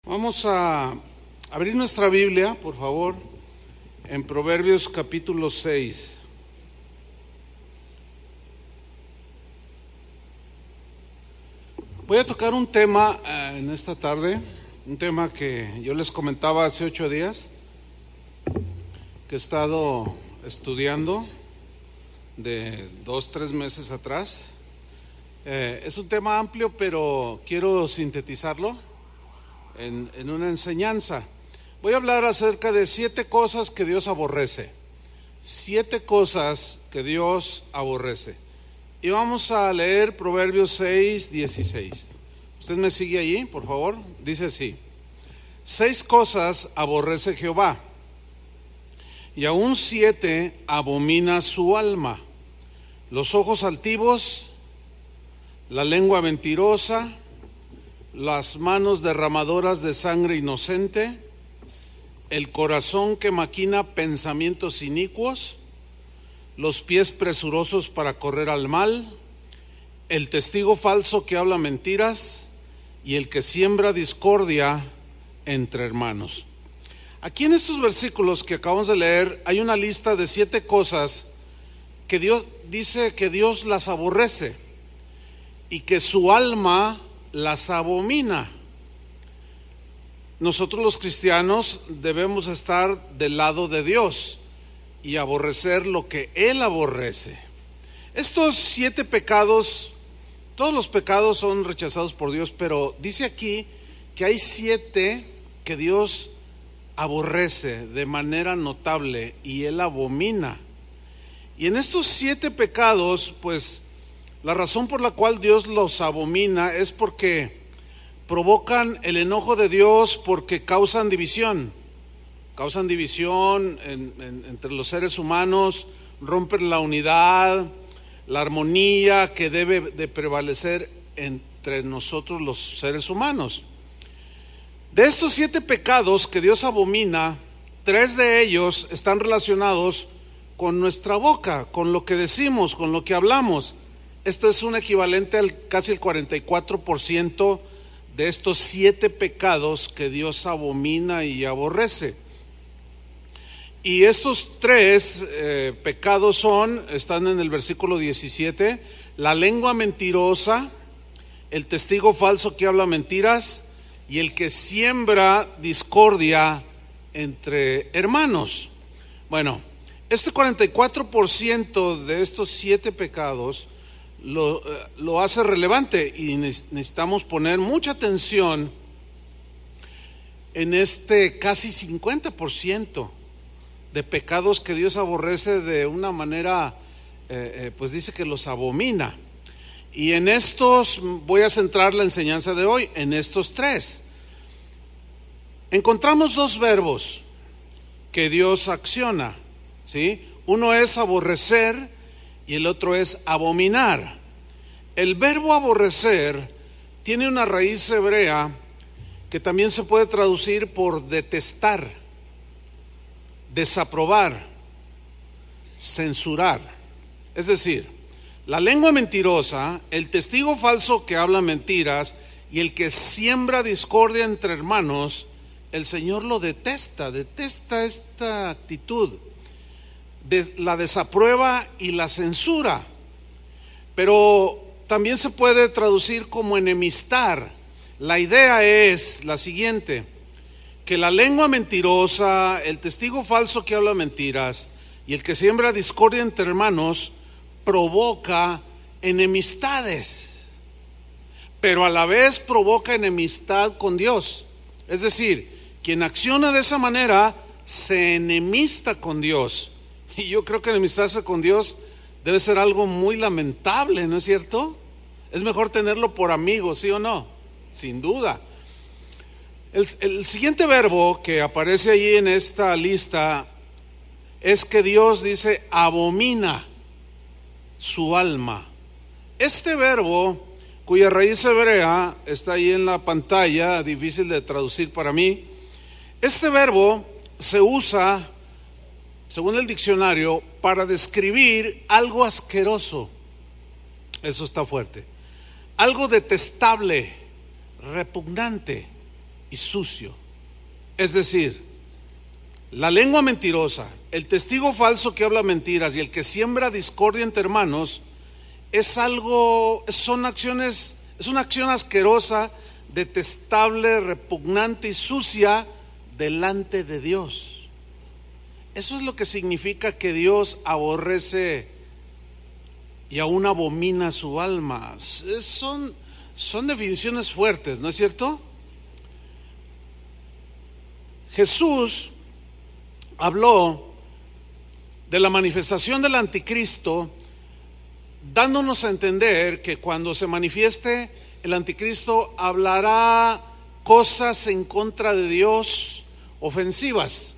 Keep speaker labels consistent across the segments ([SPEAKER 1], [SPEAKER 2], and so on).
[SPEAKER 1] Vamos a abrir nuestra Biblia, por favor, en Proverbios capítulo 6. Voy a tocar un tema en esta tarde, un tema que yo les comentaba hace 8 días, que he estado estudiando de 2-3 meses atrás. Es un tema amplio, pero quiero sintetizarlo en una enseñanza. Voy a hablar acerca de 7 cosas que Dios aborrece. 7 cosas que Dios aborrece. Y vamos a leer Proverbios 6:16. ¿Usted me sigue allí, por favor? Dice así: 6 cosas aborrece Jehová, y aún 7 abomina su alma: los ojos altivos, la lengua mentirosa, las manos derramadoras de sangre inocente, el corazón que maquina pensamientos inicuos, los pies presurosos para correr al mal, el testigo falso que habla mentiras y el que siembra discordia entre hermanos. Aquí en estos versículos que acabamos de leer hay una lista de 7 cosas que Dios dice que Dios las aborrece y que su alma las abomina. Nosotros los cristianos debemos estar del lado de Dios y aborrecer lo que Él aborrece. Estos 7 pecados, todos los pecados son rechazados por Dios, pero dice aquí que hay 7 que Dios aborrece de manera notable y Él abomina. Y en estos 7 pecados, pues la razón por la cual Dios los abomina es porque provocan el enojo de Dios, porque causan división entre los seres humanos, rompen la unidad, la armonía que debe de prevalecer entre nosotros los seres humanos. De estos 7 pecados que Dios abomina, 3 de ellos están relacionados con nuestra boca, con lo que decimos, con lo que hablamos. Esto es un equivalente al casi el 44% de estos 7 pecados que Dios abomina y aborrece. Y estos 3 pecados están en el versículo 17: la lengua mentirosa, el testigo falso que habla mentiras y el que siembra discordia entre hermanos. Bueno, este 44% de estos 7 pecados lo hace relevante y necesitamos poner mucha atención en este casi 50% de pecados que Dios aborrece de una manera, pues dice que los abomina. Y en estos voy a centrar la enseñanza de hoy, en estos 3. Encontramos 2 verbos que Dios acciona, ¿sí? Uno es aborrecer y el otro es abominar. El verbo aborrecer tiene una raíz hebrea que también se puede traducir por detestar, desaprobar, censurar. Es decir, la lengua mentirosa, el testigo falso que habla mentiras y el que siembra discordia entre hermanos, el Señor lo detesta esta actitud. La desaprueba y la censura. Pero también se puede traducir como enemistar. La idea es la siguiente: que la lengua mentirosa, el testigo falso que habla mentiras y el que siembra discordia entre hermanos provoca enemistades, pero a la vez provoca enemistad con Dios. Es decir, quien acciona de esa manera se enemista con Dios. Y yo creo que enemistarse con Dios debe ser algo muy lamentable, ¿no es cierto? Es mejor tenerlo por amigo, ¿sí o no? Sin duda. El siguiente verbo que aparece allí en esta lista es que Dios dice abomina su alma. Este verbo, cuya raíz hebrea está ahí en la pantalla, difícil de traducir para mí. Este verbo se usa, según el diccionario, para describir algo asqueroso. Eso está fuerte. Algo detestable, repugnante. y sucio. Es decir, la lengua mentirosa, el testigo falso que habla mentiras y el que siembra discordia entre hermanos es una acción asquerosa, detestable, repugnante y sucia delante de Dios. Eso es lo que significa que Dios aborrece y aún abomina su alma. Son definiciones fuertes, ¿no es cierto? Jesús habló de la manifestación del anticristo, dándonos a entender que cuando se manifieste el anticristo hablará cosas en contra de Dios, ofensivas.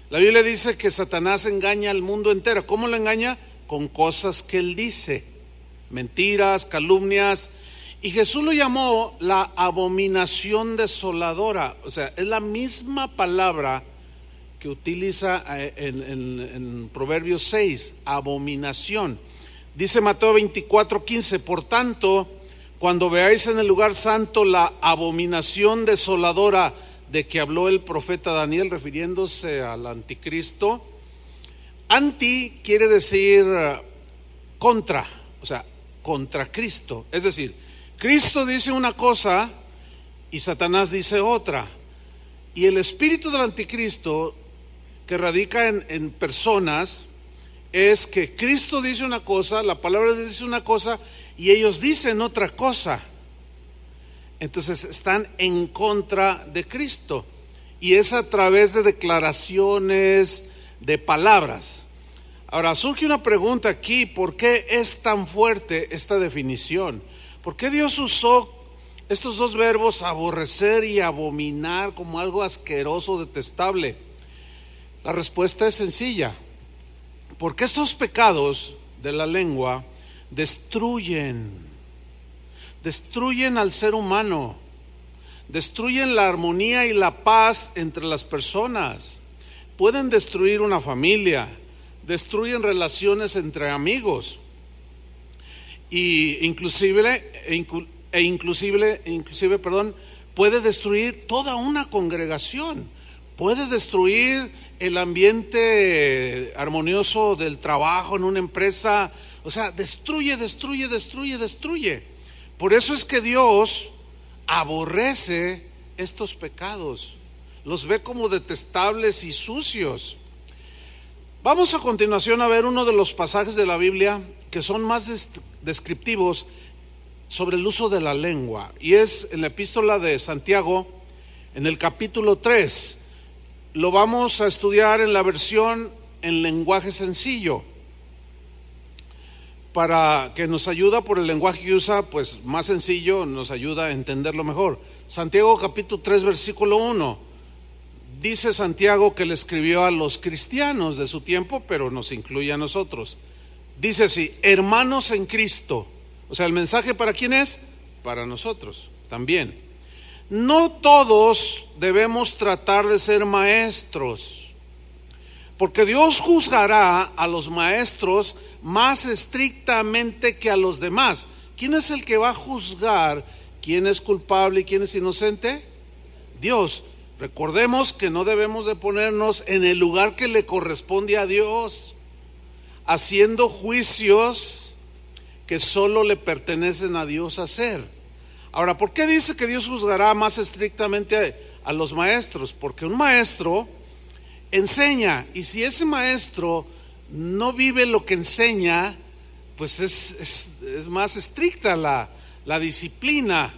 [SPEAKER 1] La Biblia dice que Satanás engaña al mundo entero. ¿Cómo lo engaña? Con cosas que él dice, mentiras, calumnias. Y Jesús lo llamó la abominación desoladora. O sea, es la misma palabra que utiliza en Proverbios 6, abominación. Dice Mateo 24:15, por tanto, cuando veáis en el lugar santo la abominación desoladora de que habló el profeta Daniel, refiriéndose al anticristo. Anti quiere decir contra, o sea, contra Cristo. Es decir, Cristo dice una cosa y Satanás dice otra. Y el espíritu del anticristo que radica en personas es que Cristo dice una cosa, la palabra de Dios dice una cosa y ellos dicen otra cosa. Entonces están en contra de Cristo y es a través de declaraciones, de palabras. Ahora surge una pregunta aquí: ¿por qué es tan fuerte esta definición? ¿Por qué Dios usó estos dos verbos, aborrecer y abominar, como algo asqueroso, detestable? La respuesta es sencilla: porque estos pecados de la lengua destruyen al ser humano, destruyen la armonía y la paz entre las personas, pueden destruir una familia, destruyen relaciones entre amigos, y inclusive, puede destruir toda una congregación, puede destruir el ambiente armonioso del trabajo en una empresa. O sea, destruye. Por eso es que Dios aborrece estos pecados, los ve como detestables y sucios. Vamos a continuación a ver uno de los pasajes de la Biblia que son más descriptivos sobre el uso de la lengua, y es en la epístola de Santiago, en el capítulo 3. Lo vamos a estudiar en la versión en lenguaje sencillo, para que nos ayuda por el lenguaje que usa, pues más sencillo, nos ayuda a entenderlo mejor. Santiago capítulo 3 versículo 1. Dice Santiago que le escribió a los cristianos de su tiempo, pero nos incluye a nosotros. Dice así: hermanos en Cristo. O sea, ¿el mensaje para quién es? Para nosotros también. No todos debemos tratar de ser maestros, porque Dios juzgará a los maestros más estrictamente que a los demás. ¿Quién es el que va a juzgar quién es culpable y quién es inocente? Dios. Recordemos que no debemos de ponernos en el lugar que le corresponde a Dios, haciendo juicios que solo le pertenecen a Dios hacer. Ahora, ¿por qué dice que Dios juzgará más estrictamente a los maestros? Porque un maestro enseña, y si ese maestro no vive lo que enseña, pues es más estricta la disciplina.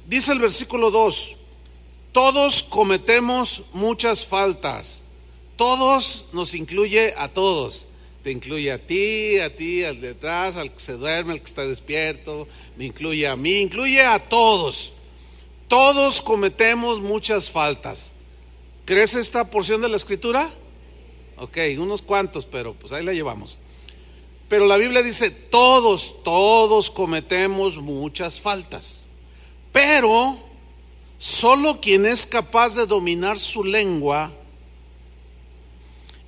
[SPEAKER 1] Dice el versículo 2: todos cometemos muchas faltas. Todos nos incluye a todos. Te incluye a ti, al de atrás, al que se duerme, al que está despierto, me incluye a mí, incluye a todos. Todos cometemos muchas faltas. ¿Crees esta porción de la escritura? Ok, unos cuantos, pero pues ahí la llevamos. Pero la Biblia dice: todos cometemos muchas faltas. Pero solo quien es capaz de dominar su lengua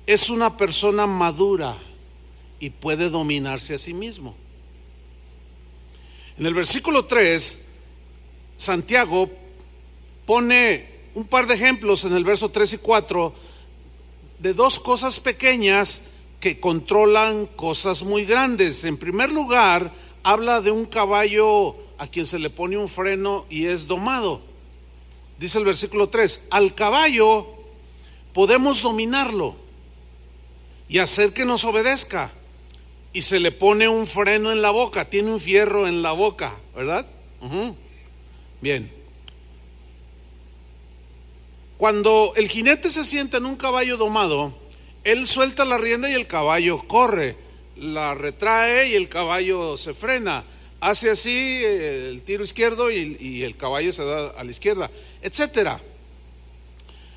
[SPEAKER 1] es una persona madura y puede dominarse a sí mismo. En el versículo 3, Santiago pone un par de ejemplos en el verso 3 y 4 de dos cosas pequeñas que controlan cosas muy grandes. En primer lugar, habla de un caballo a quien se le pone un freno y es domado. Dice el versículo 3, al caballo podemos dominarlo y hacer que nos obedezca, y se le pone un freno en la boca, tiene un fierro en la boca, ¿verdad? Bien. Cuando el jinete se sienta en un caballo domado, él suelta la rienda y el caballo corre, la retrae y el caballo se frena, hace así el tiro izquierdo y el caballo se da a la izquierda, etcétera.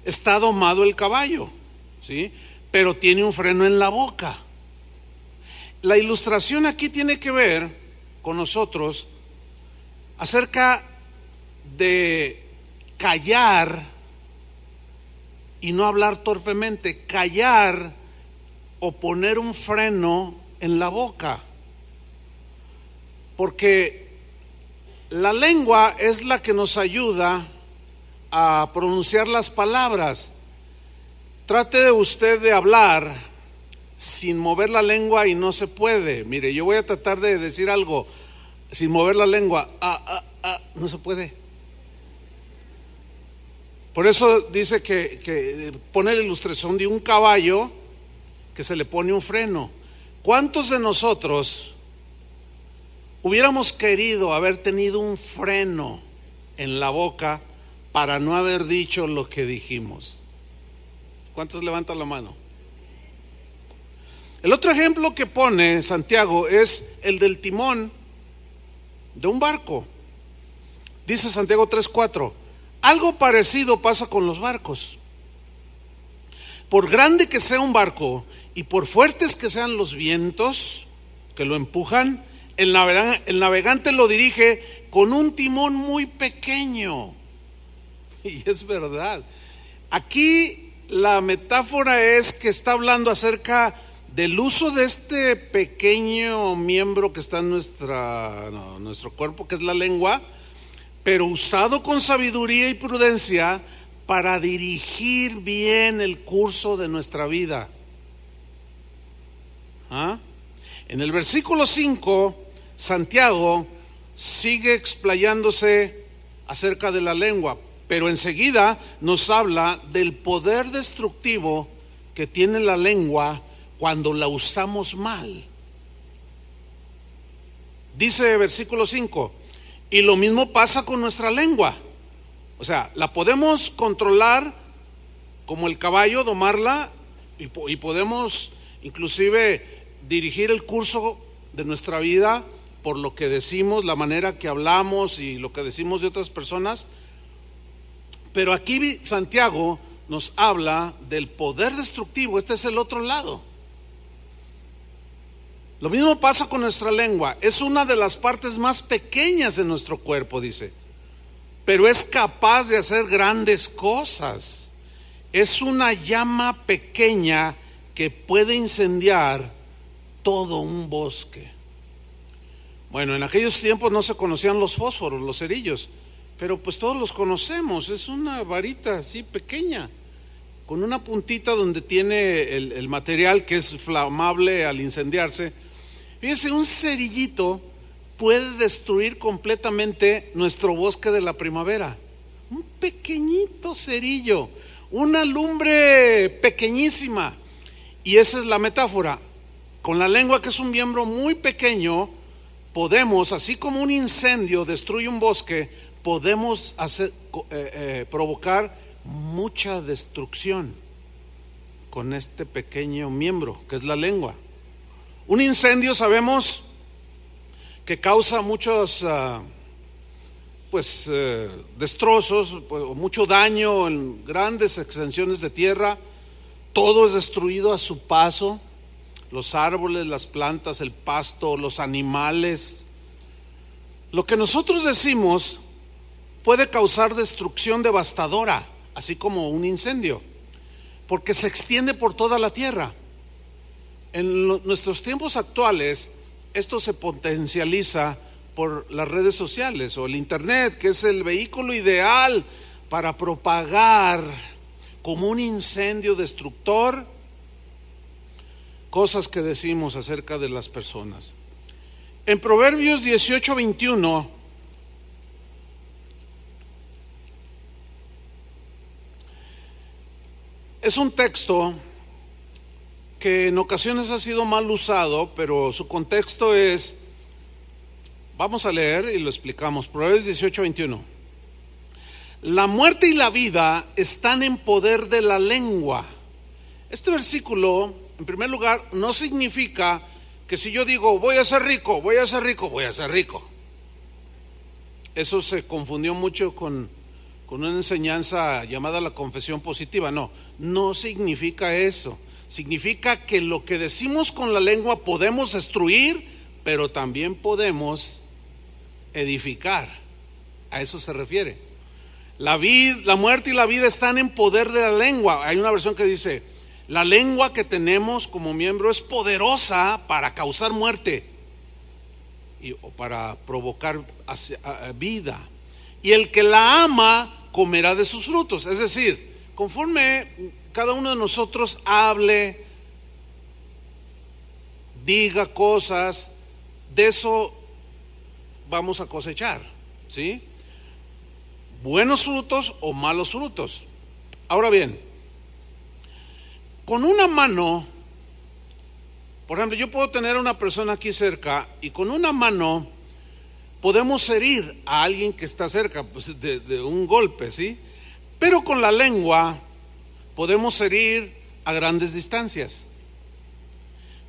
[SPEAKER 1] Está domado el caballo, ¿sí? Pero tiene un freno en la boca. La ilustración aquí tiene que ver con nosotros acerca de callar y no hablar torpemente, callar o poner un freno en la boca, porque la lengua es la que nos ayuda a pronunciar las palabras. Trate de usted de hablar sin mover la lengua y no se puede. Mire, yo voy a tratar de decir algo sin mover la lengua, no se puede. Por eso dice que pone la ilustración de un caballo que se le pone un freno. ¿Cuántos de nosotros hubiéramos querido haber tenido un freno en la boca para no haber dicho lo que dijimos? ¿Cuántos levantan la mano? El otro ejemplo que pone Santiago es el del timón de un barco. Dice Santiago 3:4, algo parecido pasa con los barcos. Por grande que sea un barco y por fuertes que sean los vientos que lo empujan, el navegante lo dirige con un timón muy pequeño. Y es verdad. Aquí la metáfora es que está hablando acerca del uso de este pequeño miembro que está en nuestro cuerpo, que es la lengua, pero usado con sabiduría y prudencia para dirigir bien el curso de nuestra vida. En el versículo 5, Santiago sigue explayándose acerca de la lengua, pero enseguida nos habla del poder destructivo que tiene la lengua cuando la usamos mal. Dice versículo 5, y lo mismo pasa con nuestra lengua. O sea, la podemos controlar como el caballo, domarla, y podemos inclusive dirigir el curso de nuestra vida por lo que decimos, la manera que hablamos y lo que decimos de otras personas. Pero aquí Santiago nos habla del poder destructivo. Este es el otro lado. Lo mismo pasa con nuestra lengua. Es una de las partes más pequeñas de nuestro cuerpo, dice, pero es capaz de hacer grandes cosas. Es una llama pequeña que puede incendiar todo un bosque. Bueno, en aquellos tiempos no se conocían los fósforos, los cerillos, pero pues todos los conocemos. Es una varita así pequeña, con una puntita donde tiene el material que es flamable al incendiarse. Fíjense, un cerillito puede destruir completamente nuestro bosque de la primavera. Un pequeñito cerillo, una lumbre pequeñísima. Y esa es la metáfora. Con la lengua, que es un miembro muy pequeño, podemos, así como un incendio destruye un bosque, podemos provocar mucha destrucción con este pequeño miembro que es la lengua. Un incendio, sabemos que causa muchos destrozos, mucho daño en grandes extensiones de tierra. Todo es destruido a su paso: los árboles, las plantas, el pasto, los animales. Lo que nosotros decimos puede causar destrucción devastadora, así como un incendio, porque se extiende por toda la tierra. En nuestros tiempos actuales, esto se potencializa por las redes sociales o el internet, que es el vehículo ideal para propagar como un incendio destructor cosas que decimos acerca de las personas. En Proverbios 18:21 es un texto que en ocasiones ha sido mal usado, pero su contexto es, vamos a leer y lo explicamos. Proverbios 18:21. La muerte y la vida están en poder de la lengua. Este versículo, en primer lugar, no significa que si yo digo voy a ser rico, voy a ser rico, voy a ser rico. Eso se confundió mucho con una enseñanza llamada la confesión positiva. No significa eso. Significa que lo que decimos con la lengua podemos destruir, pero también podemos edificar. A eso se refiere. La muerte y la vida están en poder de la lengua. Hay una versión que dice: la lengua que tenemos como miembro es poderosa para causar muerte o para provocar vida. Y el que la ama comerá de sus frutos. Es decir, conforme cada uno de nosotros hable, diga cosas, de eso vamos a cosechar, ¿sí? Buenos frutos o malos frutos. Ahora bien, con una mano, por ejemplo, yo puedo tener a una persona aquí cerca y con una mano podemos herir a alguien que está cerca, pues de un golpe, ¿sí? Pero con la lengua podemos herir a grandes distancias.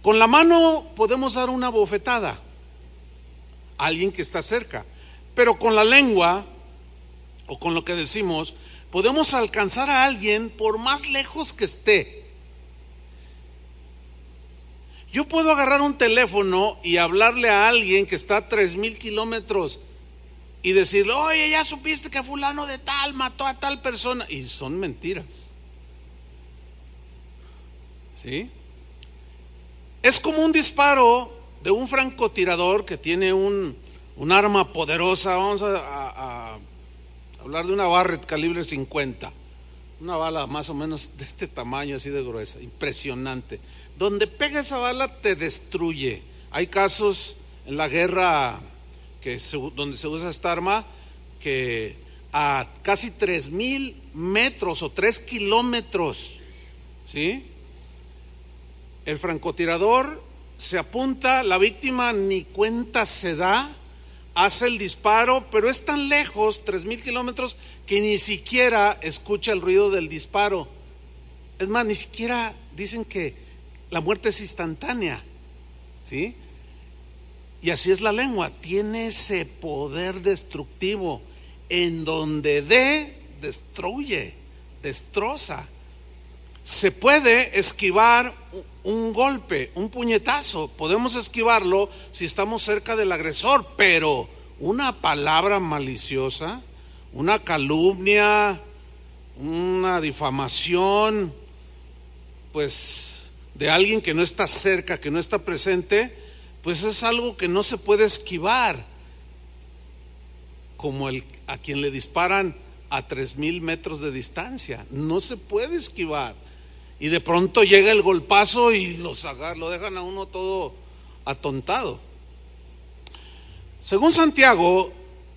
[SPEAKER 1] Con la mano podemos dar una bofetada a alguien que está cerca, pero con la lengua o con lo que decimos podemos alcanzar a alguien por más lejos que esté. Yo puedo agarrar un teléfono y hablarle a alguien que está a 3,000 kilómetros y decirle: oye, ya supiste que fulano de tal mató a tal persona, y son mentiras, ¿sí? Es como un disparo de un francotirador que tiene un arma poderosa. Vamos a hablar de una Barrett calibre 50, una bala más o menos de este tamaño, así de gruesa, impresionante. Donde pega esa bala te destruye. Hay casos en la guerra donde se usa esta arma que a casi 3,000 metros o 3 kilómetros, ¿sí? El francotirador se apunta, la víctima ni cuenta se da, hace el disparo, pero es tan lejos, 3,000 kilómetros, que ni siquiera escucha el ruido del disparo. Es más, ni siquiera dicen que la muerte es instantánea, ¿sí? Y así es la lengua, tiene ese poder destructivo. En donde destruye, destroza. Se puede esquivar un golpe, un puñetazo, podemos esquivarlo si estamos cerca del agresor, pero una palabra maliciosa, una calumnia, una difamación, pues de alguien que no está cerca, que no está presente, pues es algo que no se puede esquivar, como a quien le disparan a 3,000 metros de distancia, no se puede esquivar. Y de pronto llega el golpazo y lo dejan a uno todo atontado. Según Santiago,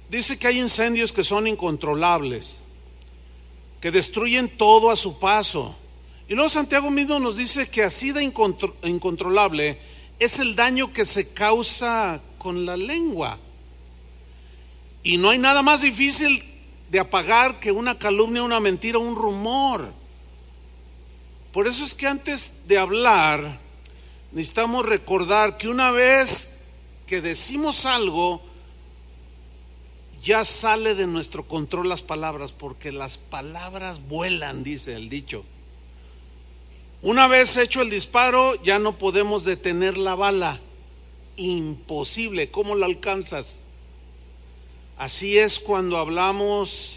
[SPEAKER 1] dice que hay incendios que son incontrolables, que destruyen todo a su paso. Y luego Santiago mismo nos dice que así de incontrolable es el daño que se causa con la lengua. Y no hay nada más difícil de apagar que una calumnia, una mentira, un rumor. Por eso es que antes de hablar necesitamos recordar que una vez que decimos algo, ya sale de nuestro control las palabras, porque las palabras vuelan, dice el dicho. Una vez hecho el disparo, ya no podemos detener la bala. Imposible. ¿Cómo la alcanzas? Así es cuando hablamos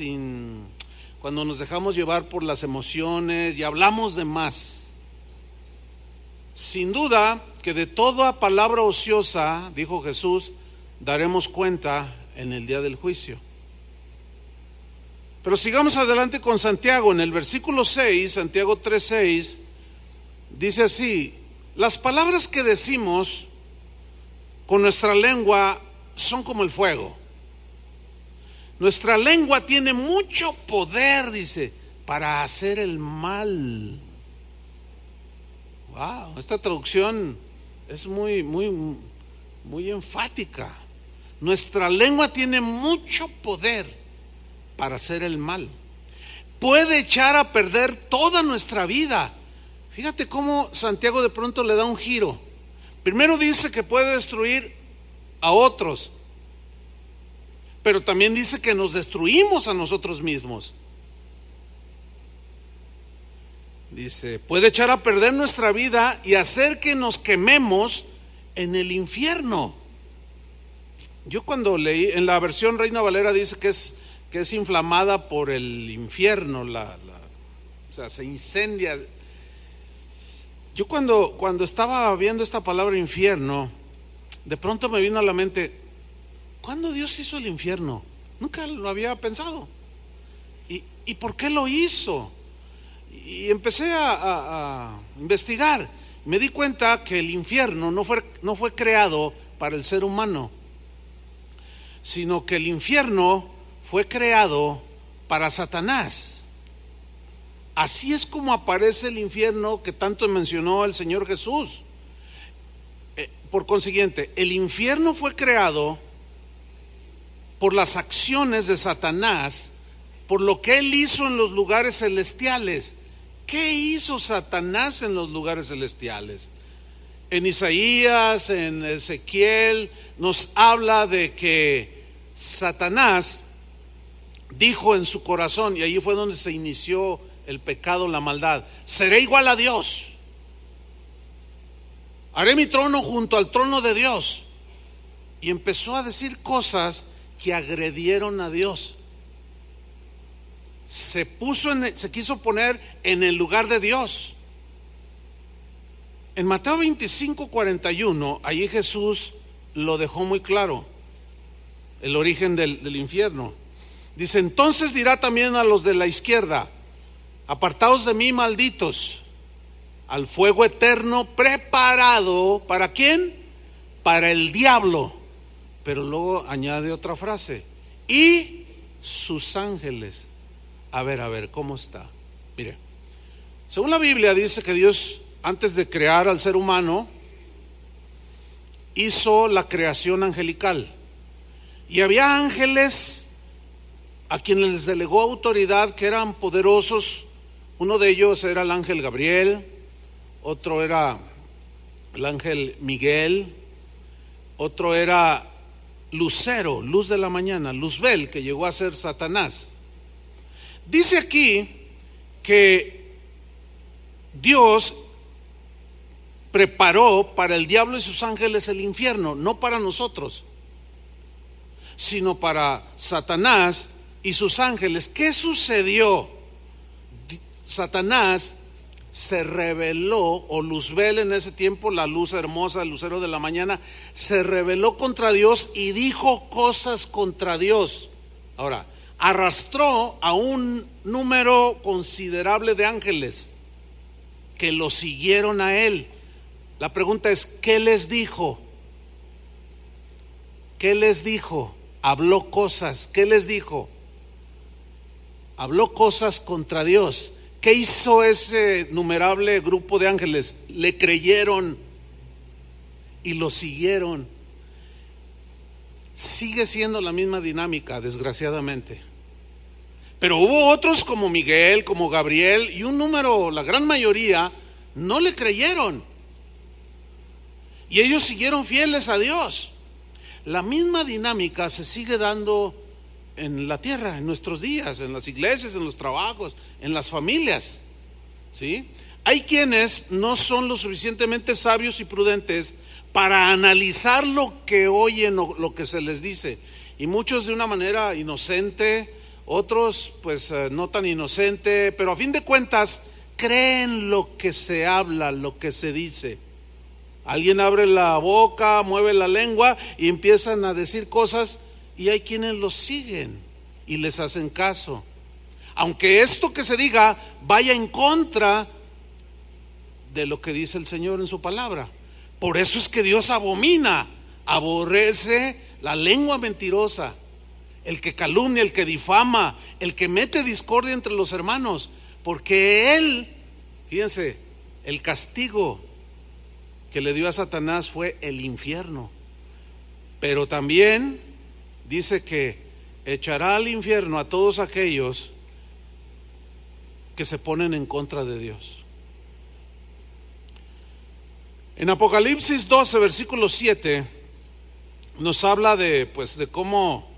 [SPEAKER 1] cuando nos dejamos llevar por las emociones y hablamos de más. Sin duda que de toda palabra ociosa, dijo Jesús, daremos cuenta en el día del juicio. Pero sigamos adelante con Santiago. En el versículo 6, Santiago 3:6, dice así: las palabras que decimos con nuestra lengua son como el fuego. Nuestra lengua tiene mucho poder, dice, para hacer el mal. Wow, esta traducción es muy enfática. Nuestra lengua tiene mucho poder para hacer el mal. Puede echar a perder toda nuestra vida. Fíjate cómo Santiago de pronto le da un giro. Primero dice que puede destruir a otros, pero también dice que nos destruimos a nosotros mismos. Dice, puede echar a perder nuestra vida y hacer que nos quememos en el infierno. Yo cuando leí, en la versión Reina Valera dice que es inflamada por el infierno, o sea, se incendia. Yo cuando estaba viendo esta palabra infierno, de pronto me vino a la mente, ¿cuándo Dios hizo el infierno? Nunca lo había pensado. ¿Y por qué lo hizo? Y empecé a investigar. Me di cuenta que el infierno no fue creado para el ser humano, sino que el infierno fue creado para Satanás. Así es como aparece el infierno que tanto mencionó el Señor Jesús. Por consiguiente, el infierno fue creado por las acciones de Satanás, por lo que él hizo en los lugares celestiales. ¿Qué hizo Satanás en los lugares celestiales? En Isaías, en Ezequiel, nos habla de que Satanás dijo en su corazón, y allí fue donde se inició el pecado, la maldad: seré igual a Dios, haré mi trono junto al trono de Dios. Y empezó a decir cosas que agredieron a Dios. Se quiso poner en el lugar de Dios. En Mateo 25:41, allí Jesús lo dejó muy claro, el origen del infierno. Dice, entonces dirá también a los de la izquierda: apartaos de mí, malditos, al fuego eterno preparado, ¿para quién? Para el diablo. Pero luego añade otra frase: y sus ángeles. A ver, ¿cómo está? Mire, según la Biblia dice que Dios, antes de crear al ser humano, hizo la creación angelical. Y había ángeles a quienes les delegó autoridad, que eran poderosos. Uno de ellos era el ángel Gabriel, otro era el ángel Miguel, otro era Lucero, luz de la mañana, Luzbel, que llegó a ser Satanás. Dice aquí que Dios preparó para el diablo y sus ángeles el infierno, no para nosotros, sino para Satanás y sus ángeles. ¿Qué sucedió? Satanás se rebeló, o Luzbel en ese tiempo, la luz hermosa, el lucero de la mañana, se rebeló contra Dios y dijo cosas contra Dios. Ahora, arrastró a un número considerable de ángeles que lo siguieron a él. La pregunta es, ¿qué les dijo? ¿Qué les dijo? Habló cosas. ¿Qué les dijo? Habló cosas contra Dios. ¿Qué hizo ese numerable grupo de ángeles? Le creyeron y lo siguieron. Sigue siendo la misma dinámica, desgraciadamente. Pero hubo otros como Miguel, como Gabriel, y un número, la gran mayoría, no le creyeron. Y ellos siguieron fieles a Dios. La misma dinámica se sigue dando en la tierra, en nuestros días, en las iglesias, en los trabajos, en las familias, ¿sí? Hay quienes no son lo suficientemente sabios y prudentes para analizar lo que oyen o lo que se les dice, y muchos de una manera inocente, otros pues no tan inocente, pero a fin de cuentas creen lo que se habla, lo que se dice. Alguien abre la boca, mueve la lengua y empiezan a decir cosas, y hay quienes los siguen y les hacen caso. aunque esto que se diga vaya en contra de lo que dice el Señor en su palabra. Por eso es que Dios abomina, aborrece la lengua mentirosa, el que calumnia, el que difama, el que mete discordia entre los hermanos, porque Él, fíjense, el castigo que le dio a Satanás fue el infierno. Pero también dice que echará al infierno a todos aquellos que se ponen en contra de Dios. En Apocalipsis 12, versículo 7, nos habla de cómo,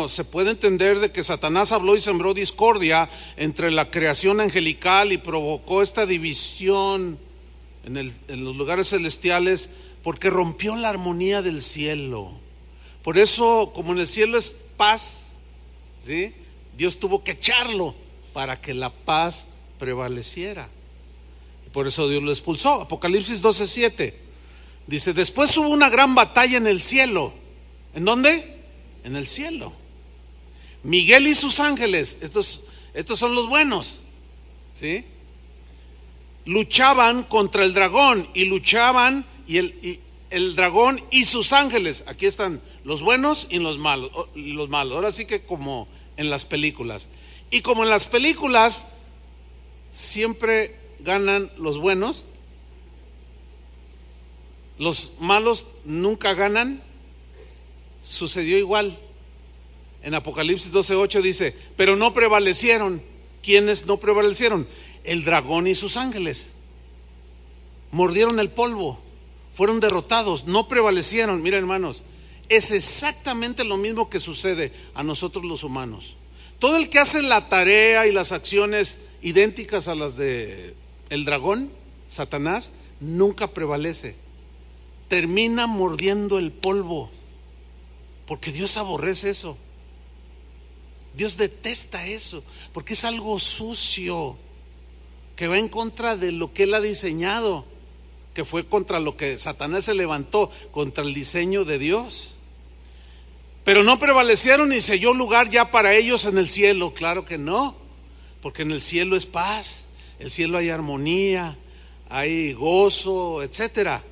[SPEAKER 1] se puede entender de que Satanás habló y sembró discordia entre la creación angelical y provocó esta división en los lugares celestiales, porque rompió la armonía del cielo. Por eso, como en el cielo es paz, ¿sí?, Dios tuvo que echarlo para que la paz prevaleciera. Por eso Dios lo expulsó. Apocalipsis 12:7 dice: después hubo una gran batalla en el cielo. ¿En dónde? En el cielo. Miguel y sus ángeles, estos son los buenos, ¿sí?, luchaban contra el dragón, y luchaban y el dragón y sus ángeles. Aquí están los buenos y los malos. Ahora sí que como en las películas. Y como en las películas siempre ganan los buenos, los malos nunca ganan, sucedió igual. En Apocalipsis 12:8 dice: pero no prevalecieron. ¿Quiénes no prevalecieron? El dragón y sus ángeles. Mordieron el polvo, fueron derrotados, no prevalecieron. Miren, hermanos, es exactamente lo mismo que sucede a nosotros los humanos. Todo el que hace la tarea y las acciones idénticas a las de el dragón, Satanás, nunca prevalece. Termina mordiendo el polvo, porque Dios aborrece eso. Dios detesta eso, porque es algo sucio, que va en contra de lo que Él ha diseñado, que fue contra lo que Satanás se levantó, contra el diseño de Dios. Pero no prevalecieron y se halló lugar ya para ellos en el cielo. Claro que no, porque en el cielo es paz, en el cielo hay armonía, hay gozo, etcétera.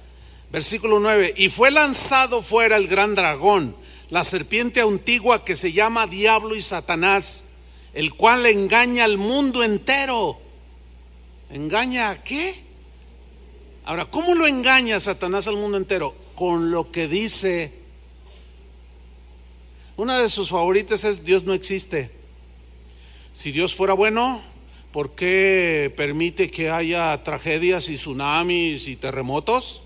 [SPEAKER 1] Versículo 9: y fue lanzado fuera el gran dragón, la serpiente antigua, que se llama Diablo y Satanás, el cual engaña al mundo entero. ¿Engaña a qué? Ahora, ¿cómo lo engaña Satanás al mundo entero? Con lo que dice. Una de sus favoritas es: Dios no existe. Si Dios fuera bueno, ¿por qué permite que haya tragedias y tsunamis y terremotos?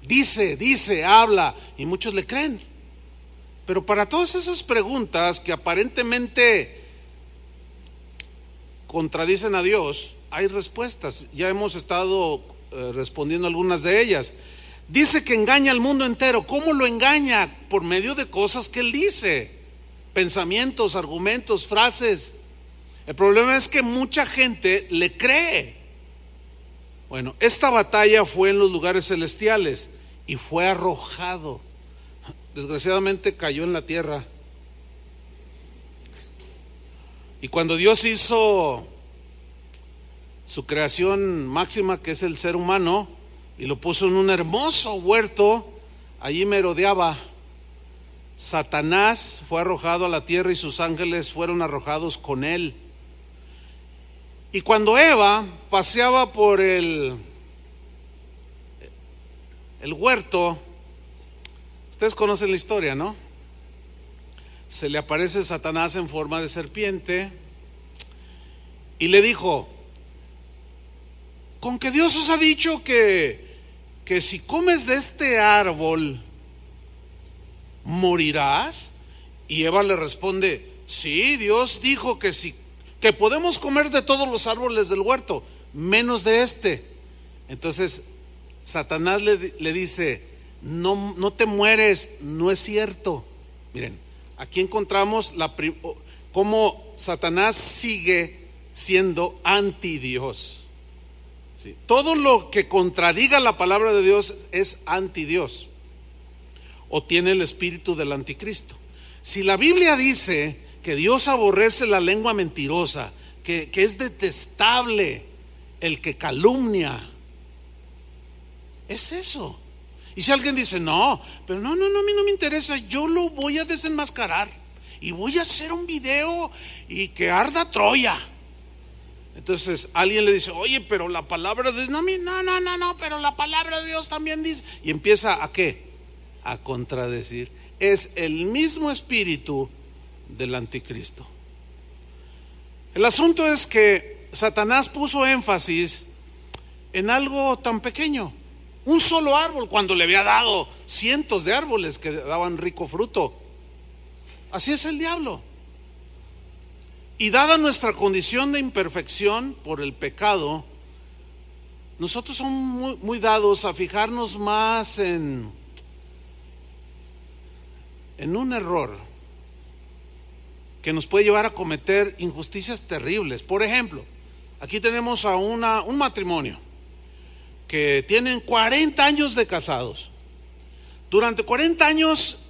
[SPEAKER 1] Dice, habla, y muchos le creen. Pero para todas esas preguntas que aparentemente contradicen a Dios, hay respuestas. Ya hemos estado respondiendo algunas de ellas. Dice que engaña al mundo entero. ¿Cómo lo engaña? Por medio de cosas que Él dice, pensamientos, argumentos, frases. El problema es que mucha gente le cree. Bueno, esta batalla fue en los lugares celestiales y fue arrojado. Desgraciadamente cayó en la tierra. Y cuando Dios hizo su creación máxima, que es el ser humano, y lo puso en un hermoso huerto, allí merodeaba. Satanás fue arrojado a la tierra y sus ángeles fueron arrojados con él. Y cuando Eva paseaba por el huerto, ustedes conocen la historia, ¿no? Se le aparece Satanás en forma de serpiente y le dijo: con que Dios os ha dicho que si comes de este árbol morirás. Y Eva le responde: sí, Dios dijo que podemos comer de todos los árboles del huerto, menos de este. Entonces Satanás le dice: no te mueres, no es cierto. Miren, aquí encontramos cómo Satanás sigue siendo anti Dios. ¿Sí? Todo lo que contradiga la palabra de Dios es anti Dios, o tiene el espíritu del anticristo. Si la Biblia dice que Dios aborrece la lengua mentirosa, que es detestable el que calumnia. Es eso. Y si alguien dice, no, pero no, a mí no me interesa, yo lo voy a desenmascarar y voy a hacer un video y que arda Troya. Entonces alguien le dice, oye, pero la palabra de Dios, no, pero la palabra de Dios también dice. Y empieza a ¿qué? A contradecir. Es el mismo espíritu del anticristo. El asunto es que Satanás puso énfasis en algo tan pequeño, un solo árbol, cuando le había dado cientos de árboles que daban rico fruto. Así es el diablo. Y dada nuestra condición de imperfección por el pecado, nosotros somos muy dados a fijarnos más en un error que nos puede llevar a cometer injusticias terribles. Por ejemplo, aquí tenemos a un matrimonio que tienen 40 años de casados. Durante 40 años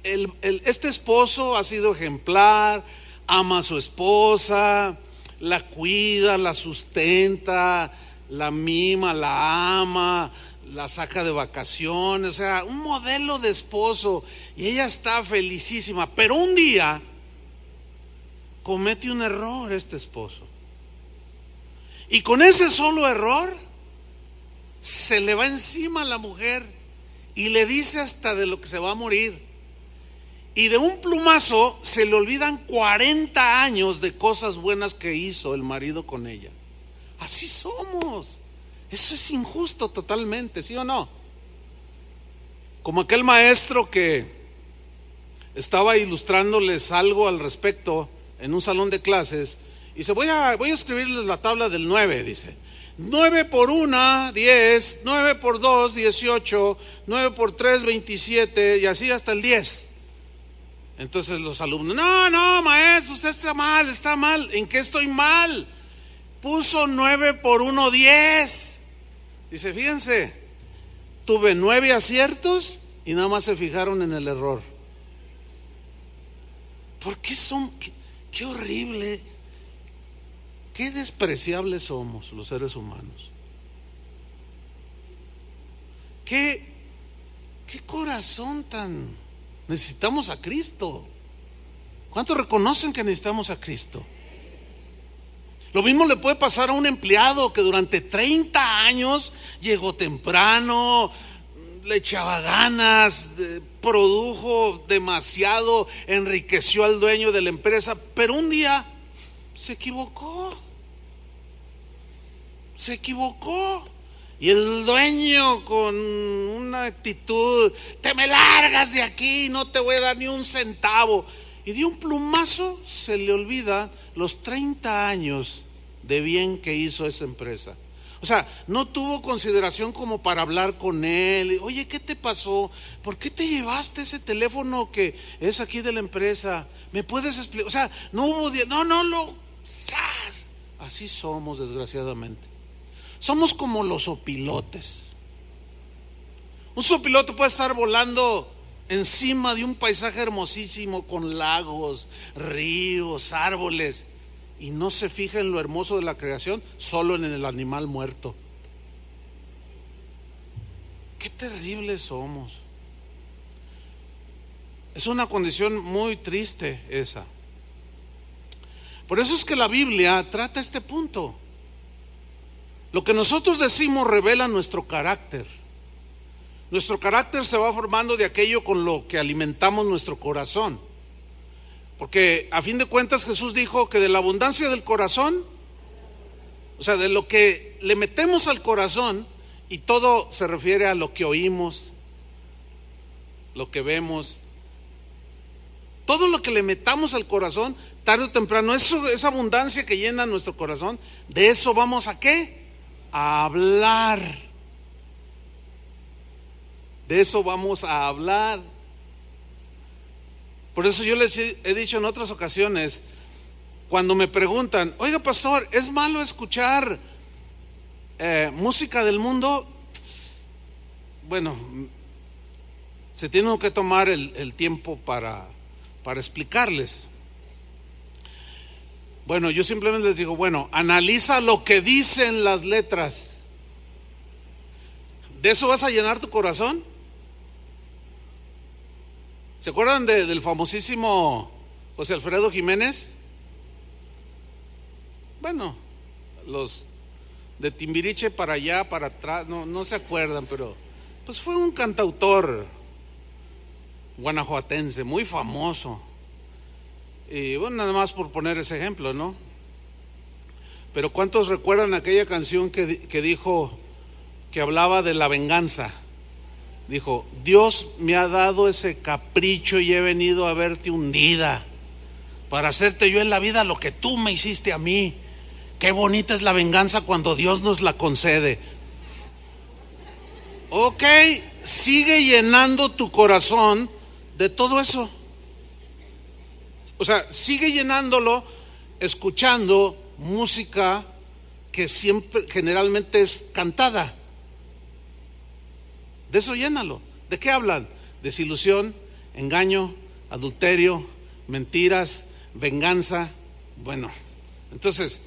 [SPEAKER 1] este esposo ha sido ejemplar, ama a su esposa, la cuida, la sustenta, la mima, la ama, la saca de vacaciones, o sea, un modelo de esposo, y ella está felicísima. Pero un día comete un error este esposo, y con ese solo error se le va encima a la mujer y le dice hasta de lo que se va a morir, y de un plumazo se le olvidan 40 años de cosas buenas que hizo el marido con ella. Así somos. Eso es injusto totalmente, ¿sí o no? Como aquel maestro que estaba ilustrándoles algo al respecto en un salón de clases, y dice, voy a escribirles la tabla del 9, dice. 9 por 1, 10, 9 por 2, 18, 9 por 3, 27, y así hasta el 10. Entonces los alumnos, no, maestro, usted está mal. ¿En qué estoy mal? Puso 9 por 1, 10. Dice, fíjense, tuve 9 aciertos y nada más se fijaron en el error. ¿Por qué qué horrible, qué despreciables somos los seres humanos? ¿Qué corazón tan... Necesitamos a Cristo. ¿Cuántos reconocen que necesitamos a Cristo? Lo mismo le puede pasar a un empleado que durante 30 años llegó temprano, le echaba ganas, produjo demasiado, enriqueció al dueño de la empresa, pero un día se equivocó. Y el dueño, con una actitud, te me largas de aquí, no te voy a dar ni un centavo, y de un plumazo se le olvidan los 30 años de bien que hizo esa empresa. O sea, no tuvo consideración como para hablar con él. Oye, ¿qué te pasó? ¿Por qué te llevaste ese teléfono que es aquí de la empresa? ¿Me puedes explicar? O sea, no hubo ¡zas! Así somos, desgraciadamente. Somos como los opilotes. Un sopilote puede estar volando encima de un paisaje hermosísimo con lagos, ríos, árboles, y no se fija en lo hermoso de la creación, solo en el animal muerto. Qué terribles somos. Es una condición muy triste esa. Por eso es que la Biblia trata este punto. Lo que nosotros decimos revela nuestro carácter. Nuestro carácter se va formando de aquello con lo que alimentamos nuestro corazón. Porque a fin de cuentas Jesús dijo que de la abundancia del corazón, o sea, de lo que le metemos al corazón, y todo se refiere a lo que oímos, lo que vemos, todo lo que le metamos al corazón, tarde o temprano, esa abundancia que llena nuestro corazón, de eso vamos a ¿qué? A hablar. De eso vamos a hablar. Por eso yo les he dicho en otras ocasiones, cuando me preguntan, oiga pastor, ¿es malo escuchar música del mundo? Bueno, se tiene que tomar el tiempo para explicarles. Bueno, yo simplemente les digo, bueno, analiza lo que dicen las letras. ¿De eso vas a llenar tu corazón? ¿Se acuerdan del famosísimo José Alfredo Jiménez? Bueno, los de Timbiriche para allá, para atrás, no se acuerdan, pero pues fue un cantautor guanajuatense muy famoso. Y bueno, nada más por poner ese ejemplo, ¿no? Pero ¿cuántos recuerdan aquella canción que dijo, que hablaba de la venganza? Dijo, Dios me ha dado ese capricho y he venido a verte hundida para hacerte yo en la vida lo que tú me hiciste a mí. Qué bonita es la venganza cuando Dios nos la concede. Ok, sigue llenando tu corazón de todo eso. O sea, sigue llenándolo escuchando música que siempre, generalmente es cantada. De eso llénalo. ¿De qué hablan? Desilusión, engaño, adulterio, mentiras, venganza. Bueno, entonces,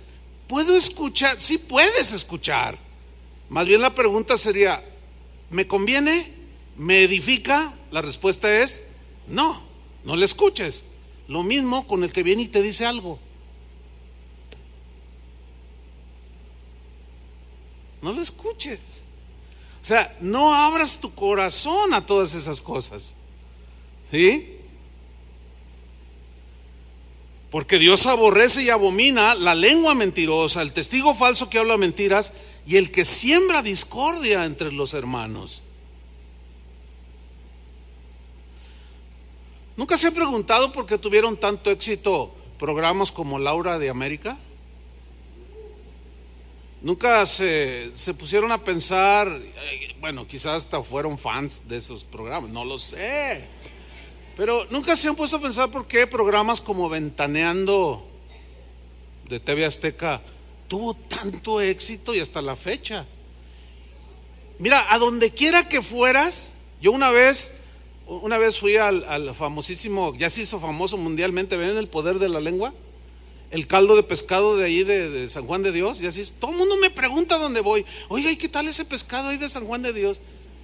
[SPEAKER 1] ¿puedo escuchar? Sí puedes escuchar. Más bien la pregunta sería, ¿me conviene? ¿Me edifica? La respuesta es, no le escuches. Lo mismo con el que viene y te dice algo. No lo escuches. O sea, no abras tu corazón a todas esas cosas. ¿Sí? Porque Dios aborrece y abomina la lengua mentirosa, el testigo falso que habla mentiras y el que siembra discordia entre los hermanos. ¿Nunca se ha preguntado por qué tuvieron tanto éxito programas como Laura de América? ¿Nunca se pusieron a pensar, bueno, quizás hasta fueron fans de esos programas, no lo sé, pero nunca se han puesto a pensar por qué programas como Ventaneando de TV Azteca tuvo tanto éxito y hasta la fecha? Mira, a donde quiera que fueras, yo una vez fui al famosísimo, ya se hizo famoso mundialmente, ¿ven El poder de la lengua? El caldo de pescado de ahí de San Juan de Dios, y así es. Todo el mundo me pregunta dónde voy. Oiga, ¿y qué tal ese pescado ahí de San Juan de Dios?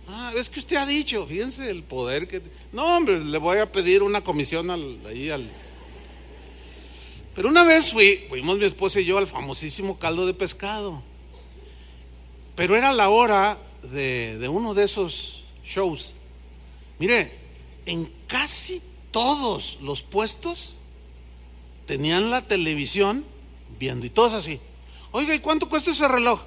[SPEAKER 1] Ah, es que usted ha dicho, fíjense el poder que... No, hombre, le voy a pedir una comisión Pero una vez fuimos mi esposa y yo al famosísimo caldo de pescado. Pero era la hora de uno de esos shows. Mire, en casi todos los puestos tenían la televisión viendo y todos así. Oiga, ¿y cuánto cuesta ese reloj?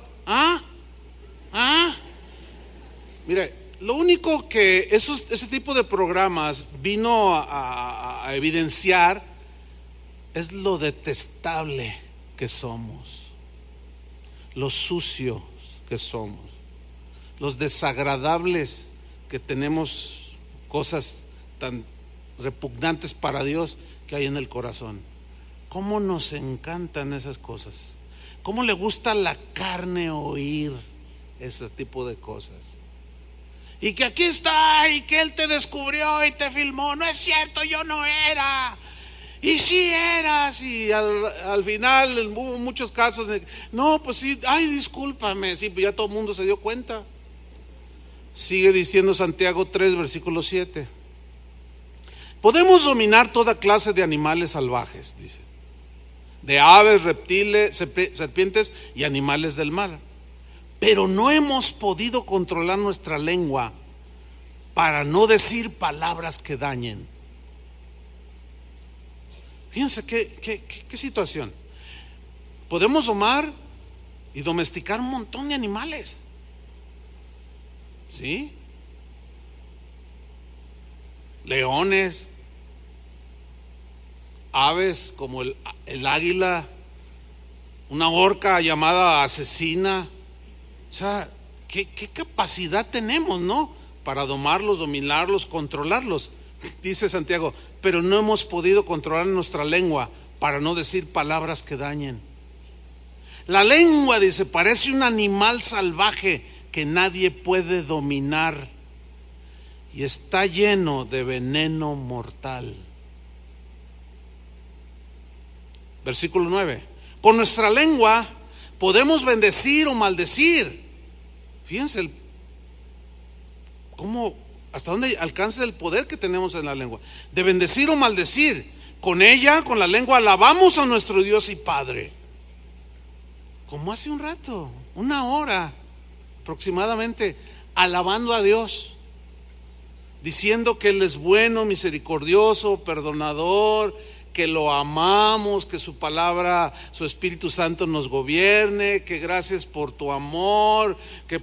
[SPEAKER 1] Mire, lo único que ese tipo de programas vino a evidenciar es lo detestable que somos, lo sucios que somos, los desagradables que tenemos, cosas tan repugnantes para Dios que hay en el corazón. ¿Cómo nos encantan esas cosas? ¿Cómo le gusta a la carne oír ese tipo de cosas? Y que aquí está, y que Él te descubrió y te filmó. No es cierto, yo no era. Y sí eras. Y al final hubo muchos casos de, no, pues sí, ay, discúlpame. Sí, pues ya todo el mundo se dio cuenta. Sigue diciendo Santiago 3, versículo 7. Podemos dominar toda clase de animales salvajes, dice, de aves, reptiles, serpientes y animales del mar, pero no hemos podido controlar nuestra lengua para no decir palabras que dañen. Fíjense qué situación. Podemos domar y domesticar un montón de animales, ¿sí? Leones, aves como el águila, una orca llamada asesina. O sea, ¿qué capacidad tenemos, no? Para domarlos, dominarlos, controlarlos. Dice Santiago, pero no hemos podido controlar nuestra lengua para no decir palabras que dañen. La lengua, dice, parece un animal salvaje que nadie puede dominar y está lleno de veneno mortal. Versículo 9. Con nuestra lengua podemos bendecir o maldecir. Fíjense hasta dónde alcanza el poder que tenemos en la lengua. De bendecir o maldecir. Con ella, con la lengua, alabamos a nuestro Dios y Padre. Como hace un rato, 1 hora aproximadamente, alabando a Dios, diciendo que Él es bueno, misericordioso, perdonador, que lo amamos, que su palabra, su Espíritu Santo nos gobierne, que gracias por tu amor, que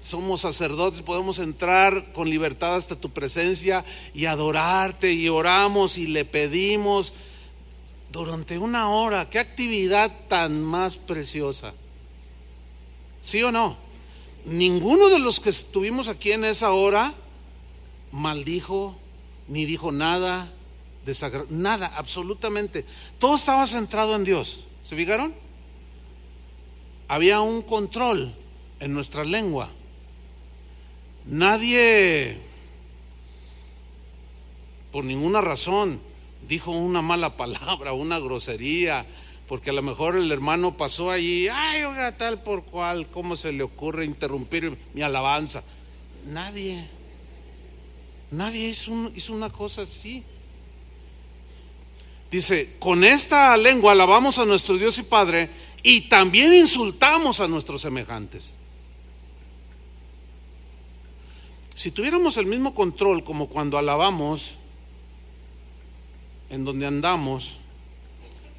[SPEAKER 1] somos sacerdotes, podemos entrar con libertad hasta tu presencia y adorarte, y oramos y le pedimos durante 1 hora. Qué actividad tan más preciosa. ¿Sí o no? Ninguno de los que estuvimos aquí en esa hora maldijo, ni dijo nada nada, absolutamente. Todo estaba centrado en Dios. ¿Se fijaron? Había un control en nuestra lengua. Nadie, por ninguna razón, dijo una mala palabra, una grosería, porque a lo mejor el hermano pasó allí, ay, oiga, tal por cual, ¿cómo se le ocurre interrumpir mi alabanza? Nadie hizo una cosa así. Dice, con esta lengua alabamos a nuestro Dios y Padre, y también insultamos a nuestros semejantes. Si tuviéramos el mismo control como cuando alabamos, en donde andamos,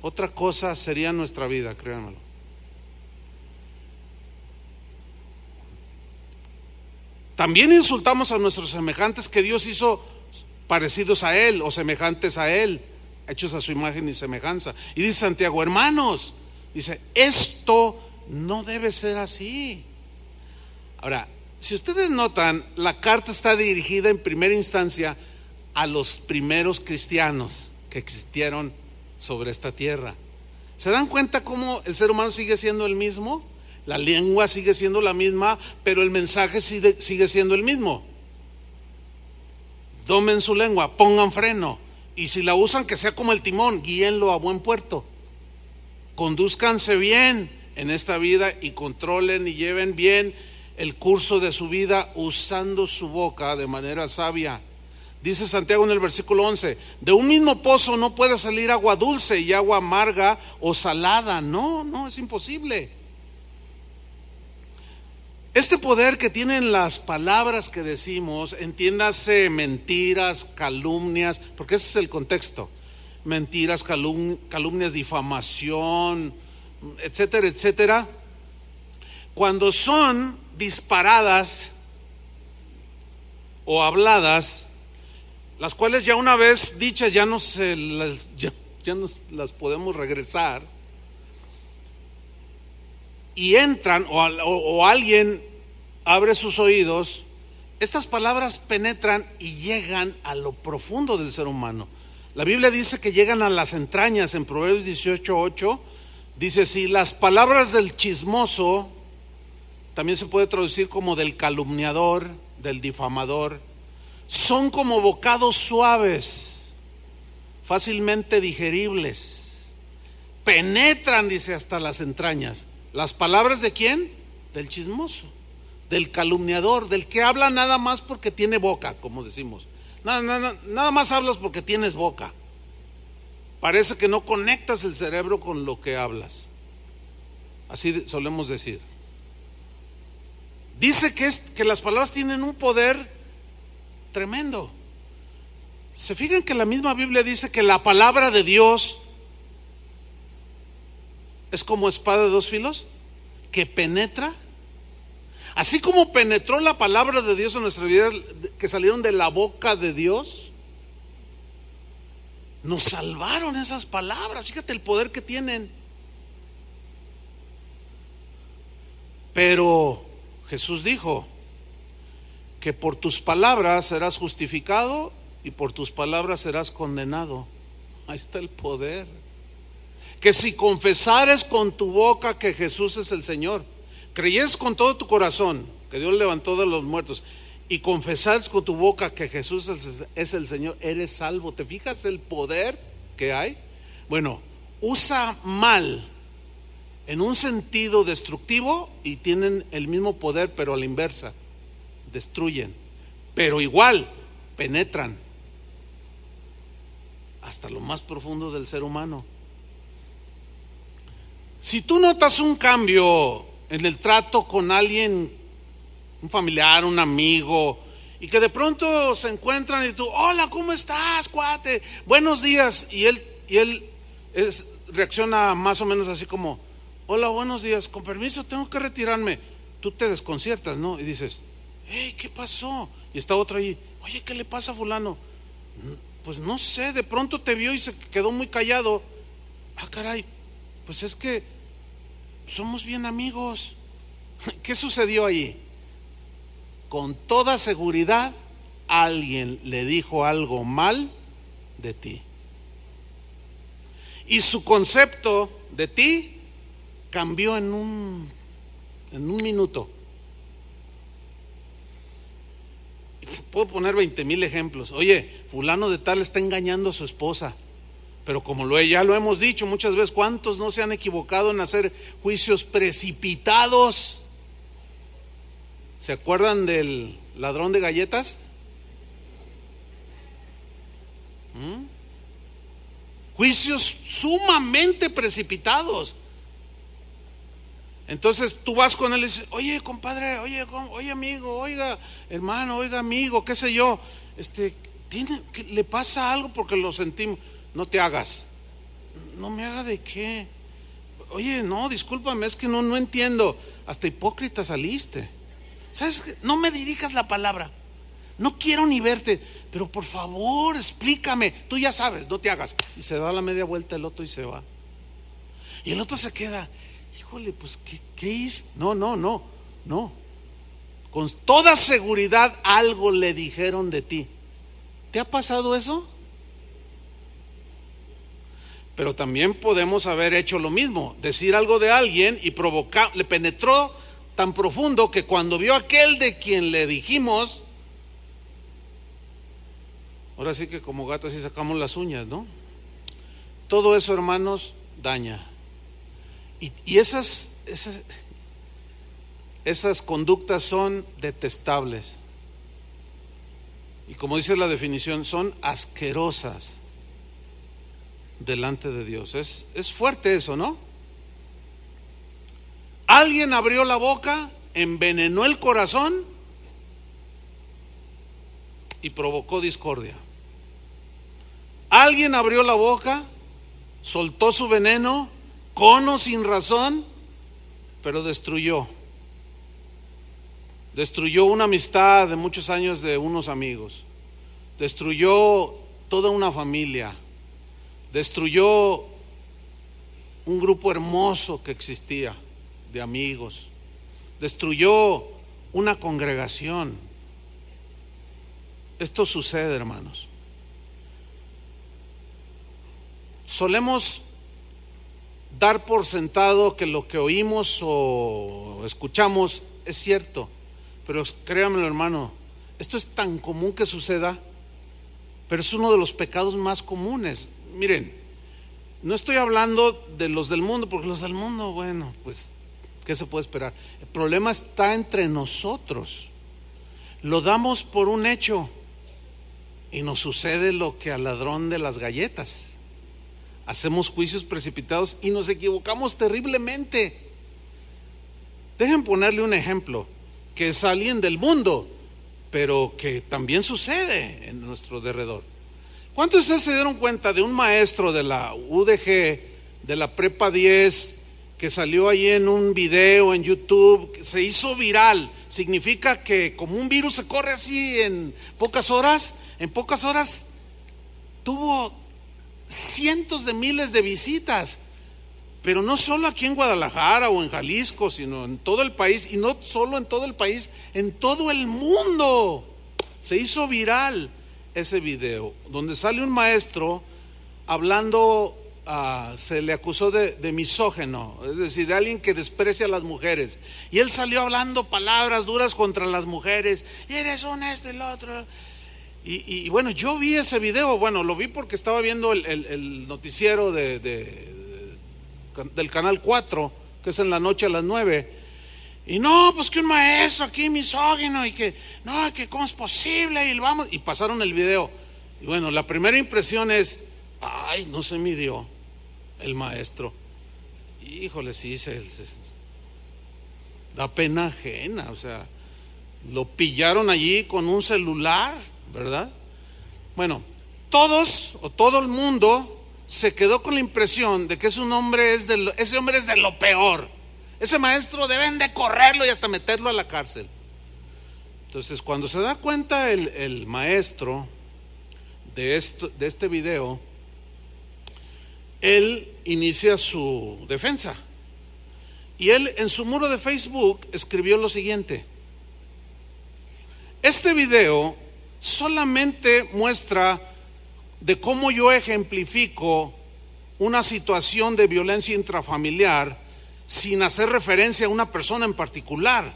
[SPEAKER 1] otra cosa sería nuestra vida, créanmelo. También insultamos a nuestros semejantes que Dios hizo parecidos a Él o semejantes a Él, hechos a su imagen y semejanza. Y dice Santiago, hermanos, dice, esto no debe ser así. Ahora, si ustedes notan, la carta está dirigida en primera instancia a los primeros cristianos que existieron sobre esta tierra. ¿Se dan cuenta cómo el ser humano sigue siendo el mismo? La lengua sigue siendo la misma, pero el mensaje sigue siendo el mismo. Domen su lengua, pongan freno, y si la usan, que sea como el timón, guíenlo a buen puerto. Condúzcanse bien en esta vida y controlen y lleven bien el curso de su vida usando su boca de manera sabia. Dice Santiago en el versículo 11, de un mismo pozo no puede salir agua dulce y agua amarga o salada. No, es imposible. Este poder que tienen las palabras que decimos, entiéndase mentiras, calumnias, porque ese es el contexto. Mentiras, calumnias, difamación, etcétera, etcétera. Cuando son disparadas o habladas, las cuales ya una vez dichas ya no las podemos regresar, y entran o alguien abre sus oídos, estas palabras penetran y llegan a lo profundo del ser humano. La Biblia dice que llegan a las entrañas. En Proverbios 18:8 dice, si las palabras del chismoso, también se puede traducir como del calumniador, del difamador, son como bocados suaves, fácilmente digeribles, penetran, dice, hasta las entrañas. ¿Las palabras de quién? Del chismoso, del calumniador, del que habla nada más porque tiene boca, como decimos. Nada más hablas porque tienes boca. Parece que no conectas el cerebro con lo que hablas. Así solemos decir. Dice que las palabras tienen un poder tremendo. ¿Se fijan que la misma Biblia dice que la palabra de Dios es como espada de dos filos, que penetra? Así como penetró la palabra de Dios en nuestra vida, que salieron de la boca de Dios, nos salvaron esas palabras. Fíjate el poder que tienen. Pero Jesús dijo que por tus palabras serás justificado y por tus palabras serás condenado. Ahí está el poder. Que si confesares con tu boca que Jesús es el Señor, creyeres con todo tu corazón que Dios levantó de los muertos, y confesares con tu boca que Jesús es el Señor, eres salvo. ¿Te fijas el poder que hay? Bueno, usa mal en un sentido destructivo y tienen el mismo poder, pero a la inversa. Destruyen, pero igual penetran hasta lo más profundo del ser humano. Si tú notas un cambio en el trato con alguien, un familiar, un amigo, y que de pronto se encuentran y tú, hola, ¿cómo estás, cuate? Buenos días. Y él reacciona más o menos así como, hola, buenos días, con permiso, tengo que retirarme. Tú te desconciertas, ¿no? Y dices, hey, ¿qué pasó? Y está otro ahí, oye, ¿qué le pasa a fulano? Pues no sé, de pronto te vio y se quedó muy callado. Ah, caray, pues es que somos bien amigos. ¿Qué sucedió ahí? Con toda seguridad alguien le dijo algo mal de ti. Y su concepto de ti cambió en un minuto. Puedo poner 20,000 ejemplos. Oye, fulano de tal está engañando a su esposa. Pero como ya lo hemos dicho muchas veces, ¿cuántos no se han equivocado en hacer juicios precipitados? ¿Se acuerdan del ladrón de galletas? Juicios sumamente precipitados. Entonces tú vas con él y dices, oye, compadre, oye amigo, oiga hermano, oiga amigo, qué sé yo, ¿le pasa algo? Porque lo sentimos. No te hagas. No me haga de qué. Oye, no, discúlpame, es que no entiendo. Hasta hipócrita saliste. ¿Sabes qué? No me dirijas la palabra. No quiero ni verte, pero por favor, explícame. Tú ya sabes, no te hagas. Y se da la media vuelta el otro y se va. Y el otro se queda, híjole, pues ¿qué hice? No. Con toda seguridad algo le dijeron de ti. ¿Te ha pasado eso? Pero también podemos haber hecho lo mismo, decir algo de alguien y provocar, le penetró tan profundo que cuando vio aquel de quien le dijimos, ahora sí que como gatos así sacamos las uñas, ¿no? Todo eso, hermanos, daña. Y esas conductas son detestables. Y como dice la definición, son asquerosas delante de Dios. Es fuerte eso, ¿no? Alguien abrió la boca, envenenó el corazón y provocó discordia. Alguien abrió la boca, soltó su veneno, con o sin razón, pero destruyó una amistad de muchos años de unos amigos, destruyó toda una familia, destruyó un grupo hermoso que existía de amigos, destruyó una congregación. Esto sucede, hermanos. Solemos dar por sentado que lo que oímos o escuchamos es cierto, pero créanmelo, hermano, esto es tan común que suceda, pero es uno de los pecados más comunes. Miren, no estoy hablando de los del mundo, porque los del mundo, bueno, pues, ¿qué se puede esperar? El problema está entre nosotros. Lo damos por un hecho y nos sucede lo que al ladrón de las galletas. Hacemos juicios precipitados y nos equivocamos terriblemente. Dejen ponerle un ejemplo, que es alguien del mundo, pero que también sucede en nuestro derredor. ¿Cuántos de ustedes se dieron cuenta de un maestro de la UDG, de la Prepa 10, que salió ahí en un video en YouTube, que se hizo viral? Significa que como un virus se corre así en pocas horas tuvo cientos de miles de visitas, pero no solo aquí en Guadalajara o en Jalisco, sino en todo el país, y no solo en todo el país, en todo el mundo. Se hizo viral ese video donde sale un maestro hablando, se le acusó de misógeno, es decir, de alguien que desprecia a las mujeres, y él salió hablando palabras duras contra las mujeres, y eres un esto y lo otro. Y bueno, yo vi ese video, bueno, lo vi porque estaba viendo el noticiero de del Canal 4, que es en la noche a las 9. Y no, pues que un maestro aquí misógino y que, no, que cómo es posible, y pasaron el video. Y bueno, la primera impresión es, ay, no se midió el maestro. Híjole, sí, da pena ajena, o sea, lo pillaron allí con un celular, ¿verdad? Bueno, todo el mundo se quedó con la impresión de que ese hombre es de lo peor. Ese maestro deben de correrlo y hasta meterlo a la cárcel. Entonces, cuando se da cuenta el maestro de este video, él inicia su defensa. Y él en su muro de Facebook escribió lo siguiente: este video solamente muestra de cómo yo ejemplifico una situación de violencia intrafamiliar sin hacer referencia a una persona en particular,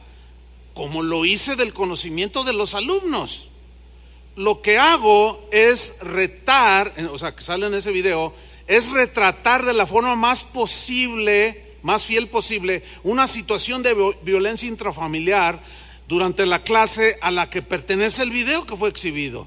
[SPEAKER 1] como lo hice del conocimiento de los alumnos. Lo que hago es retar, o sea, que sale en ese video, es retratar de la forma más fiel posible, una situación de violencia intrafamiliar durante la clase a la que pertenece el video que fue exhibido.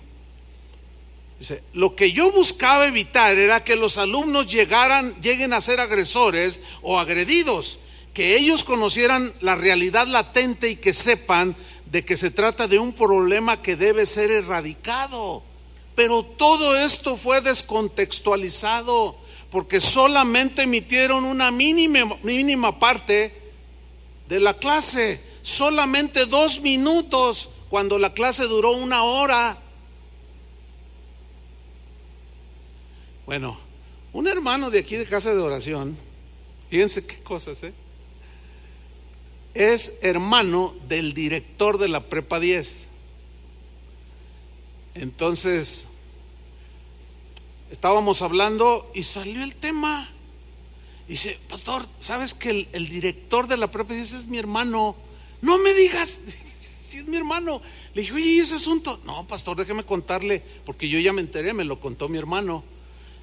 [SPEAKER 1] Dice, lo que yo buscaba evitar era que los alumnos lleguen a ser agresores o agredidos, que ellos conocieran la realidad latente y que sepan de que se trata de un problema que debe ser erradicado. Pero todo esto fue descontextualizado porque solamente emitieron una mínima parte de la clase, solamente 2 minutos cuando la clase duró 1 hora. Bueno, un hermano de aquí de Casa de Oración, fíjense qué cosas, es hermano del director de la Prepa 10. Entonces, estábamos hablando y salió el tema. Dice, pastor, ¿sabes que el director de la Prepa 10 es mi hermano? No me digas, si es mi hermano. Le dije, oye, ¿y ese asunto? No, pastor, déjeme contarle, porque yo ya me enteré, me lo contó mi hermano,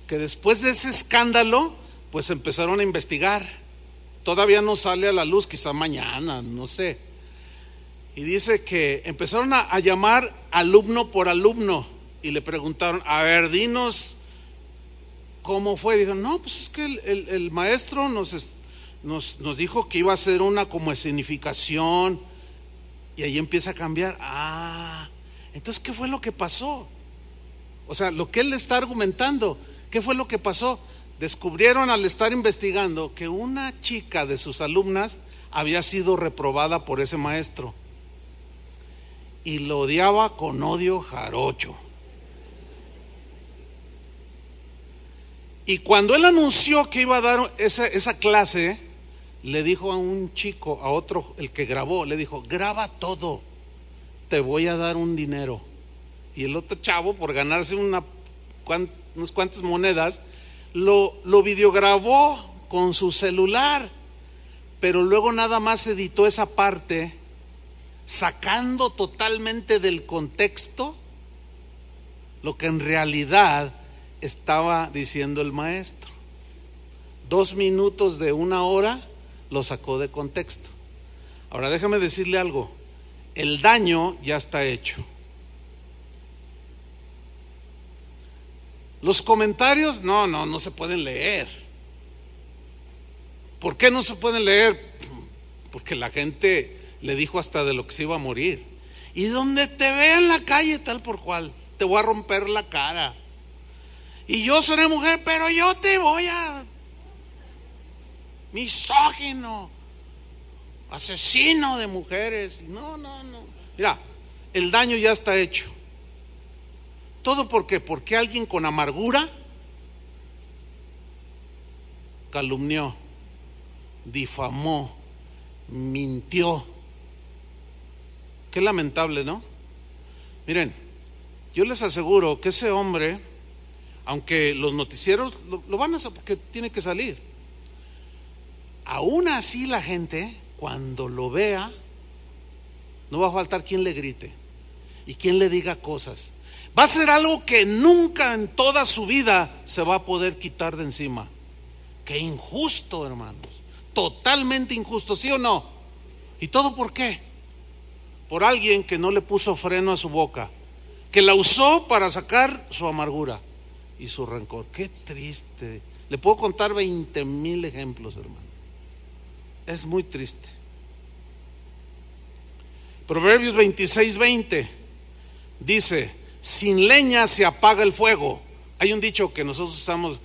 [SPEAKER 1] que después de ese escándalo, pues empezaron a investigar. Todavía no sale a la luz, quizá mañana, no sé. Y dice que empezaron a llamar alumno por alumno y le preguntaron, a ver, dinos cómo fue. Dijeron, no, pues es que el maestro nos dijo que iba a hacer una como escenificación. Y ahí empieza a cambiar. Entonces, ¿qué fue lo que pasó? O sea, lo que él le está argumentando, ¿qué fue lo que pasó? Descubrieron al estar investigando que una chica de sus alumnas había sido reprobada por ese maestro y lo odiaba con odio jarocho. Y cuando él anunció que iba a dar esa clase, le dijo a un chico, a otro, el que grabó, le dijo, graba todo, te voy a dar un dinero. Y el otro chavo, por ganarse unas cuantas monedas, lo videograbó con su celular, pero luego nada más editó esa parte, sacando totalmente del contexto lo que en realidad estaba diciendo el maestro. 2 minutos de 1 hora lo sacó de contexto. Ahora déjame decirle algo, el daño ya está hecho. Los comentarios no se pueden leer. ¿Por qué no se pueden leer? Porque la gente le dijo hasta de lo que se iba a morir. Y donde te vea en la calle tal por cual, te voy a romper la cara. Y yo seré mujer, pero yo te voy a... misógino, asesino de mujeres. No. Mira, el daño ya está hecho. ¿Todo por qué? Porque alguien con amargura calumnió, difamó, mintió. Qué lamentable, ¿no? Miren, yo les aseguro que ese hombre, aunque los noticieros lo van a hacer porque tiene que salir, aún así la gente cuando lo vea no va a faltar quien le grite y quien le diga cosas. Va a ser algo que nunca en toda su vida se va a poder quitar de encima, Qué injusto, hermanos. Totalmente injusto, ¿sí o no? ¿Y todo por qué? Por alguien que no le puso freno a su boca, que la usó para sacar su amargura y su rencor. Qué triste. Le puedo contar 20,000 ejemplos, hermano. Es muy triste. Proverbios 26:20 dice: sin leña se apaga el fuego. Hay un dicho que nosotros usamos: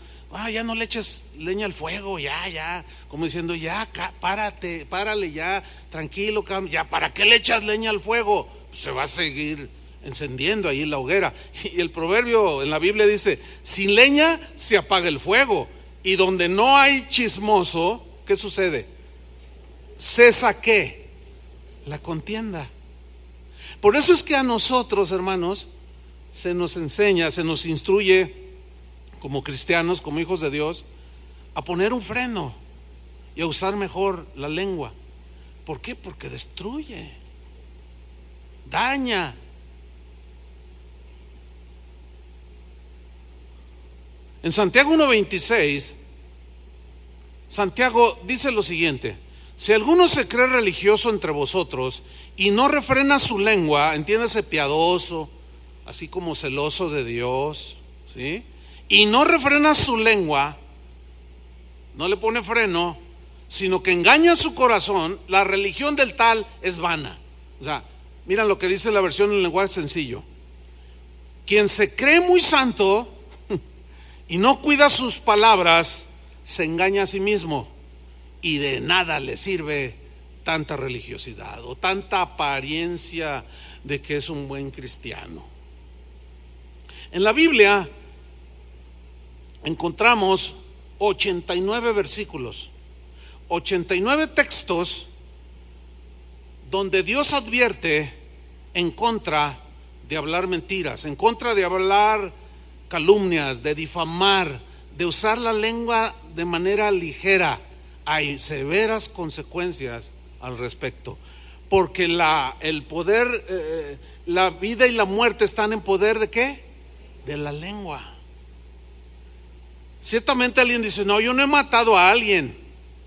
[SPEAKER 1] ya no le eches leña al fuego, ya, como diciendo, ya, párale, ya, tranquilo, ya, ¿para qué le echas leña al fuego? Pues se va a seguir encendiendo ahí la hoguera. Y el proverbio en la Biblia dice: sin leña se apaga el fuego. Y donde no hay chismoso, ¿qué sucede? Cesa ¿qué? La contienda. Por eso es que a nosotros, hermanos, se nos enseña, se nos instruye como cristianos, como hijos de Dios, a poner un freno y a usar mejor la lengua. ¿Por qué? Porque destruye, daña. En Santiago 1:26, Santiago dice lo siguiente: si alguno se cree religioso entre vosotros y no refrena su lengua, entiéndase, piadoso, así como celoso de Dios, ¿sí? Y no refrena su lengua, no le pone freno, sino que engaña su corazón, la religión del tal es vana. O sea, miren lo que dice la versión en lenguaje sencillo: quien se cree muy santo y no cuida sus palabras, se engaña a sí mismo, y de nada le sirve tanta religiosidad o tanta apariencia de que es un buen cristiano. En la Biblia encontramos 89 versículos, 89 textos donde Dios advierte en contra de hablar mentiras, en contra de hablar calumnias, de difamar, de usar la lengua de manera ligera. Hay severas consecuencias al respecto, porque el poder, la vida y la muerte están en poder ¿de qué? De la lengua. Ciertamente alguien dice: no, yo no he matado a alguien,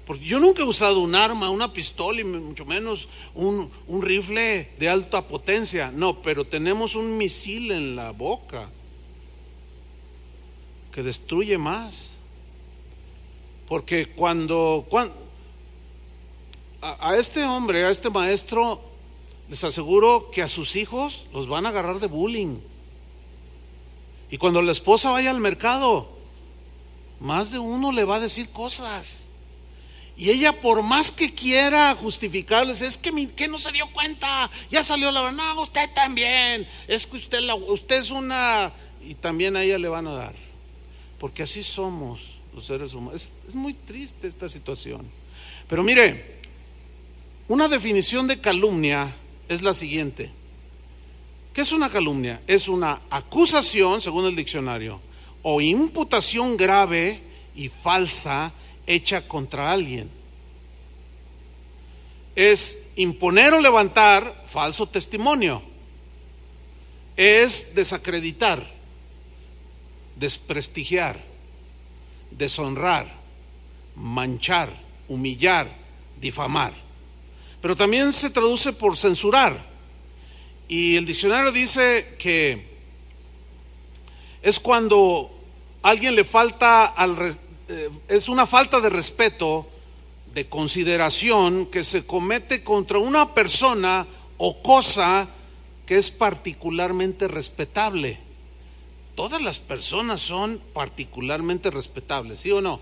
[SPEAKER 1] porque yo nunca he usado un arma, una pistola, y mucho menos un rifle de alta potencia. No, pero tenemos un misil en la boca que destruye más. Porque cuando a este hombre, a este maestro, les aseguro que a sus hijos los van a agarrar de bullying. Y cuando la esposa vaya al mercado, más de uno le va a decir cosas. Y ella, por más que quiera justificarles, es que no se dio cuenta, ya salió la verdad. No, usted también, es que usted es una... Y también a ella le van a dar, porque así somos los seres humanos. Es muy triste esta situación. Pero mire, una definición de calumnia es la siguiente. ¿Qué es una calumnia? Es una acusación, según el diccionario, o imputación grave y falsa hecha contra alguien. Es imponer o levantar falso testimonio. Es desacreditar, desprestigiar, deshonrar, manchar, humillar, difamar. Pero también se traduce por censurar. Y el diccionario dice que es cuando alguien le falta es una falta de respeto, de consideración que se comete contra una persona o cosa que es particularmente respetable. Todas las personas son particularmente respetables, ¿sí o no?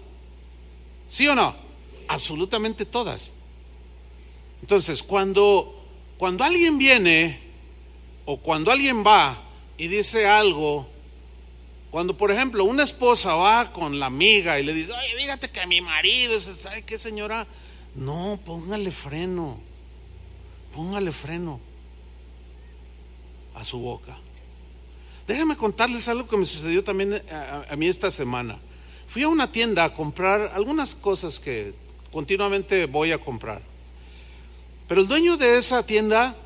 [SPEAKER 1] ¿Sí o no? Absolutamente todas. Entonces, cuando alguien viene o cuando alguien va y dice algo, cuando por ejemplo una esposa va con la amiga y le dice: oye, fíjate que mi marido, ¿sabe qué, señora? No, póngale freno a su boca. Déjenme contarles algo que me sucedió también a mí esta semana. Fui a una tienda a comprar algunas cosas que continuamente voy a comprar, pero el dueño de esa tienda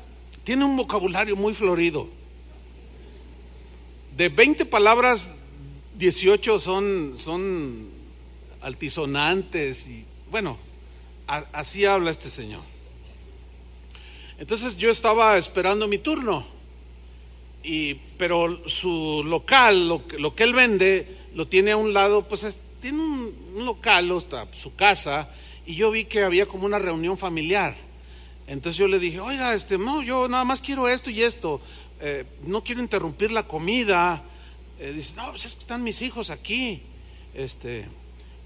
[SPEAKER 1] tiene un vocabulario muy florido. De 20 palabras, 18 son altisonantes y bueno, así habla este señor. Entonces yo estaba esperando mi turno, pero su local, lo que él vende, lo tiene a un lado, pues tiene un local, está su casa, y yo vi que había como una reunión familiar. Entonces yo le dije, oiga, no, yo nada más quiero esto y esto, no quiero interrumpir la comida. Dice, no, pues es que están mis hijos aquí.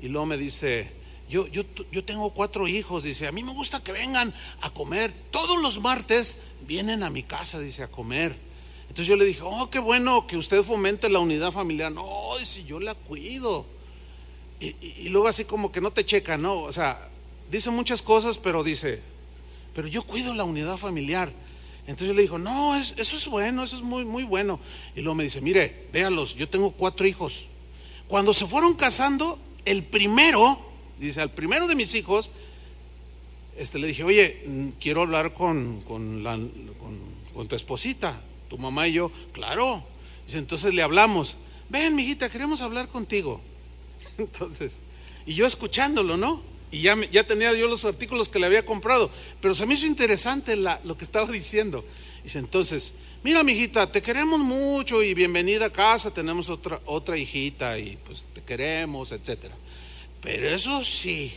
[SPEAKER 1] Y luego me dice, yo tengo 4 hijos, dice, a mí me gusta que vengan a comer, todos los martes vienen a mi casa, dice, a comer. Entonces yo le dije, oh, qué bueno que usted fomente la unidad familiar. No, dice, yo la cuido. Y luego así como que no te checa, ¿no? O sea, dice muchas cosas, pero dice, pero yo cuido la unidad familiar. Entonces yo le digo, no, eso es bueno, eso es muy, muy bueno. Y luego me dice, mire, véalos, yo tengo 4 hijos. Cuando se fueron casando, el primero, dice, al primero de mis hijos, le dije, oye, quiero hablar con tu esposita, tu mamá y yo. Claro. Dice, entonces le hablamos, ven, mijita, queremos hablar contigo. Entonces, y yo escuchándolo, ¿no? Y ya tenía yo los artículos que le había comprado, pero se me hizo interesante lo que estaba diciendo. Dice, entonces, mira, mijita, te queremos mucho y bienvenida a casa, tenemos otra hijita y pues te queremos, etcétera. Pero eso sí,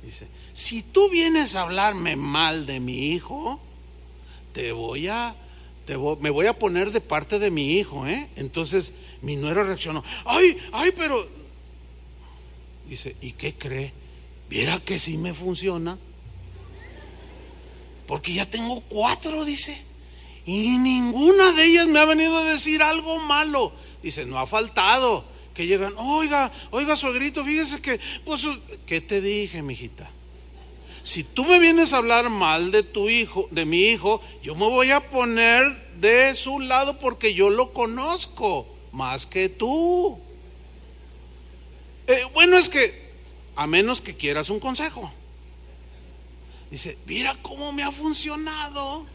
[SPEAKER 1] dice, si tú vienes a hablarme mal de mi hijo, me voy a poner de parte de mi hijo, ¿eh? Entonces mi nuera reaccionó, ay, pero dice, ¿y qué cree? ¿Viera que sí me funciona? Porque ya tengo 4, dice, y ninguna de ellas me ha venido a decir algo malo. Dice, no ha faltado que llegan, oiga, suegrito, fíjese que, pues, ¿qué te dije, mijita? Si tú me vienes a hablar mal de tu hijo, de mi hijo, yo me voy a poner de su lado porque yo lo conozco más que tú. Bueno, es que a menos que quieras un consejo. Dice, mira cómo me ha funcionado.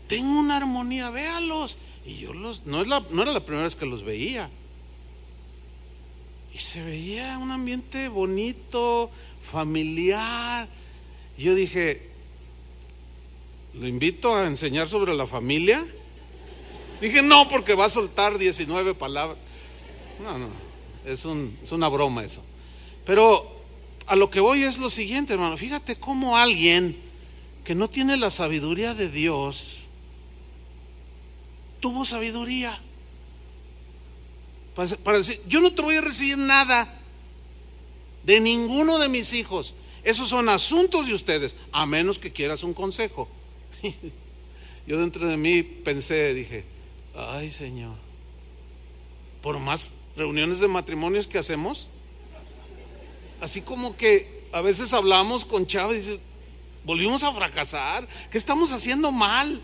[SPEAKER 1] Tengo una armonía, véalos. Y yo no era la primera vez que los veía. Y se veía un ambiente bonito, familiar. Y yo dije, ¿lo invito a enseñar sobre la familia? Dije, no, porque va a soltar 19 palabras. No, es una broma eso. Pero a lo que voy es lo siguiente, hermano. Fíjate cómo alguien que no tiene la sabiduría de Dios tuvo sabiduría para decir, yo no te voy a recibir nada de ninguno de mis hijos. Esos son asuntos de ustedes, a menos que quieras un consejo. Yo dentro de mí pensé, dije, ay, Señor, por más reuniones de matrimonios que hacemos, así como que a veces hablamos con Chava y dice, volvimos a fracasar, ¿qué estamos haciendo mal?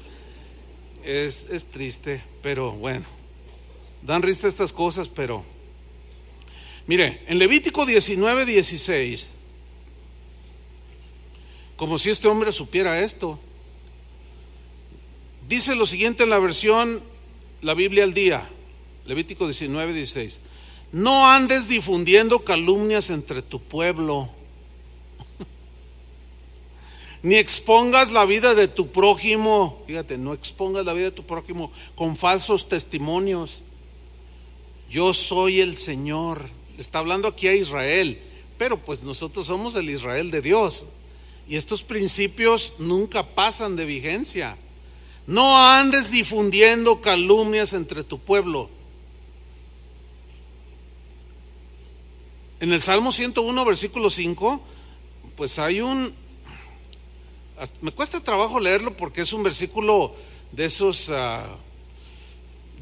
[SPEAKER 1] Es triste, pero bueno, dan risa estas cosas, pero mire, en Levítico 19:16, como si este hombre supiera esto, dice lo siguiente en la versión, la Biblia al día, Levítico 19:16, no andes difundiendo calumnias entre tu pueblo, ni expongas la vida de tu prójimo, fíjate, no expongas la vida de tu prójimo con falsos testimonios. Yo soy el Señor. Está hablando aquí a Israel, pero pues nosotros somos el Israel de Dios. Y estos principios nunca pasan de vigencia. No andes difundiendo calumnias entre tu pueblo. En el Salmo 101, versículo 5, pues hay me cuesta trabajo leerlo porque es un versículo de esos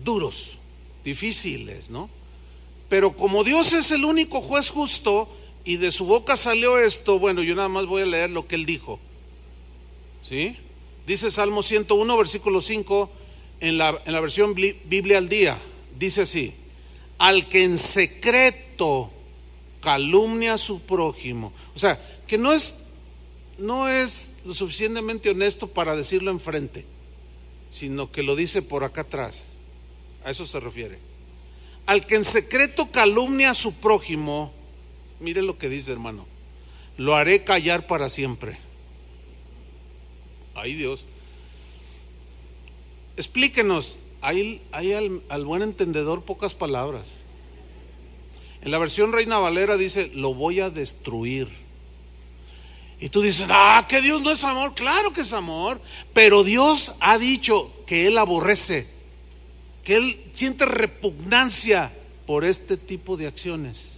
[SPEAKER 1] duros, difíciles, ¿no? Pero como Dios es el único juez justo y de su boca salió esto, bueno, yo nada más voy a leer lo que él dijo, ¿sí? Dice Salmo 101, versículo 5, en la versión Biblia al día, dice así, al que en secreto calumnia a su prójimo, o sea, que no es lo suficientemente honesto para decirlo enfrente, sino que lo dice por acá atrás, a eso se refiere. Al que en secreto calumnia a su prójimo Mire lo que dice, hermano. Lo haré callar para siempre. Ay, Dios. Explíquenos. Hay al buen entendedor pocas palabras. En la versión Reina Valera dice: lo voy a destruir. Y tú dices: que Dios no es amor. Claro que es amor, pero Dios ha dicho que Él aborrece, que Él siente repugnancia por este tipo de acciones.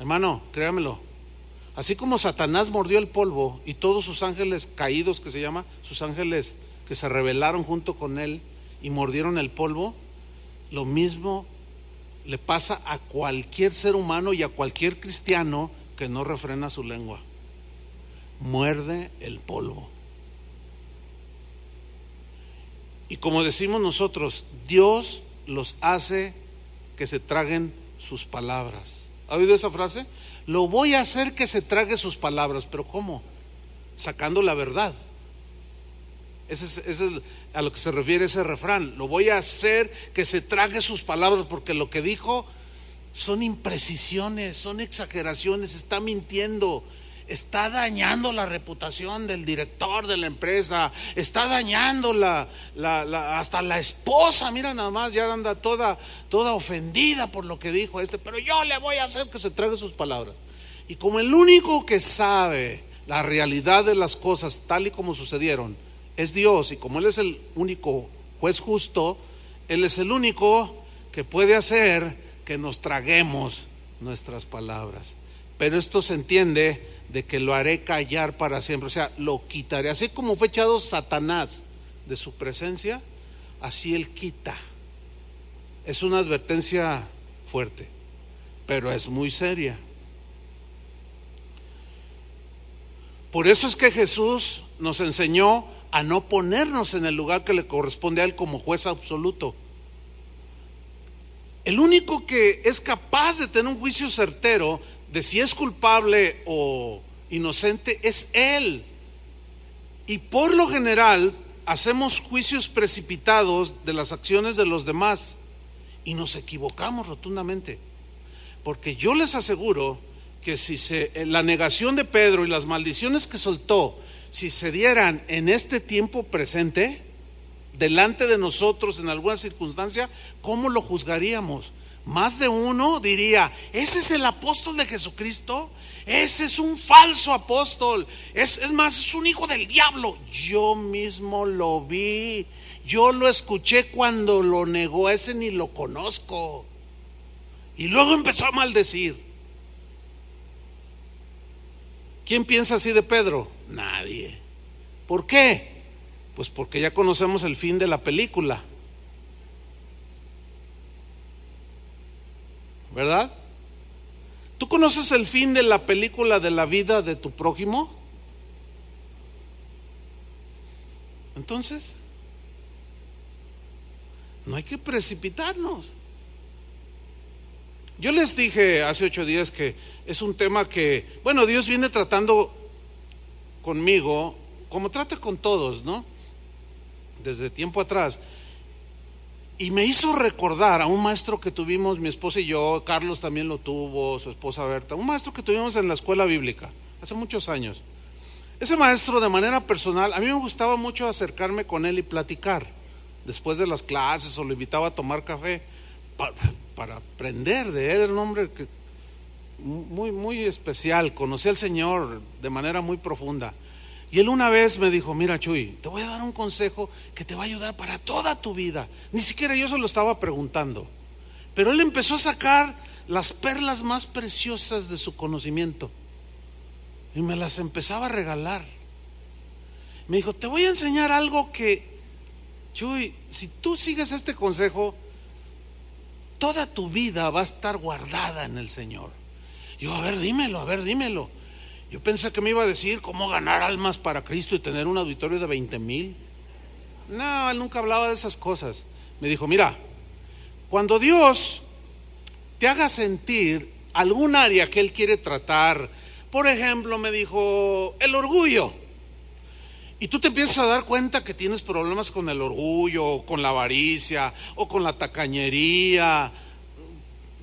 [SPEAKER 1] Hermano, créamelo. Así como Satanás mordió el polvo y todos sus ángeles caídos, que se llama, sus ángeles que se rebelaron junto con él y mordieron el polvo, lo mismo le pasa a cualquier ser humano y a cualquier cristiano que no refrena su lengua. Muerde el polvo. Y como decimos nosotros, Dios los hace que se traguen sus palabras. ¿Ha oído esa frase? Lo voy a hacer que se trague sus palabras. ¿Pero cómo? Sacando la verdad. Ese es a lo que se refiere ese refrán. Lo voy a hacer que se trague sus palabras, porque lo que dijo son imprecisiones, son exageraciones, está mintiendo, está dañando la reputación del director de la empresa, está dañando hasta la esposa. Mira nada más, ya anda toda ofendida por lo que dijo pero yo le voy a hacer que se trague sus palabras. Y como el único que sabe la realidad de las cosas tal y como sucedieron es Dios, y como Él es el único juez justo, Él es el único que puede hacer que nos traguemos nuestras palabras. Pero esto se entiende de que lo haré callar para siempre, o sea, lo quitaré. Así como fue echado Satanás de su presencia, así Él quita. Es una advertencia fuerte, pero es muy seria. Por eso es que Jesús nos enseñó a no ponernos en el lugar que le corresponde a Él como juez absoluto. El único que es capaz de tener un juicio certero de si es culpable o inocente es Él. Y por lo general hacemos juicios precipitados de las acciones de los demás y nos equivocamos rotundamente. Porque yo les aseguro que si la negación de Pedro y las maldiciones que soltó, si se dieran en este tiempo presente, delante de nosotros en alguna circunstancia, ¿cómo lo juzgaríamos? Más de uno diría: ese es el apóstol de Jesucristo, ese es un falso apóstol, es más, es un hijo del diablo. Yo mismo lo vi, yo lo escuché cuando lo negó, ese ni lo conozco. Y luego empezó a maldecir. ¿Quién piensa así de Pedro? Nadie. ¿Por qué? Pues porque ya conocemos el fin de la película, ¿verdad? ¿Tú conoces el fin de la película de la vida de tu prójimo? Entonces, no hay que precipitarnos. Yo les dije hace 8 días que es un tema que, bueno, Dios viene tratando conmigo como trata con todos, ¿no? Desde tiempo atrás. Y me hizo recordar a un maestro que tuvimos, mi esposa y yo, Carlos también lo tuvo, su esposa Berta, un maestro que tuvimos en la escuela bíblica hace muchos años. Ese maestro, de manera personal, a mí me gustaba mucho acercarme con él y platicar después de las clases, o lo invitaba a tomar café para aprender de él. Era un hombre que muy, muy especial, conocía al Señor de manera muy profunda. Y él una vez me dijo: mira, Chuy, te voy a dar un consejo que te va a ayudar para toda tu vida. Ni siquiera yo se lo estaba preguntando, pero él empezó a sacar las perlas más preciosas de su conocimiento y me las empezaba a regalar. Me dijo: te voy a enseñar algo que, Chuy, si tú sigues este consejo, toda tu vida va a estar guardada en el Señor. Yo: a ver, dímelo. Yo pensé que me iba a decir cómo ganar almas para Cristo y tener un auditorio de 20,000. No, él nunca hablaba de esas cosas. Me dijo: mira, cuando Dios te haga sentir algún área que Él quiere tratar, por ejemplo, me dijo, el orgullo, y tú te empiezas a dar cuenta que tienes problemas con el orgullo, o con la avaricia, o con la tacañería,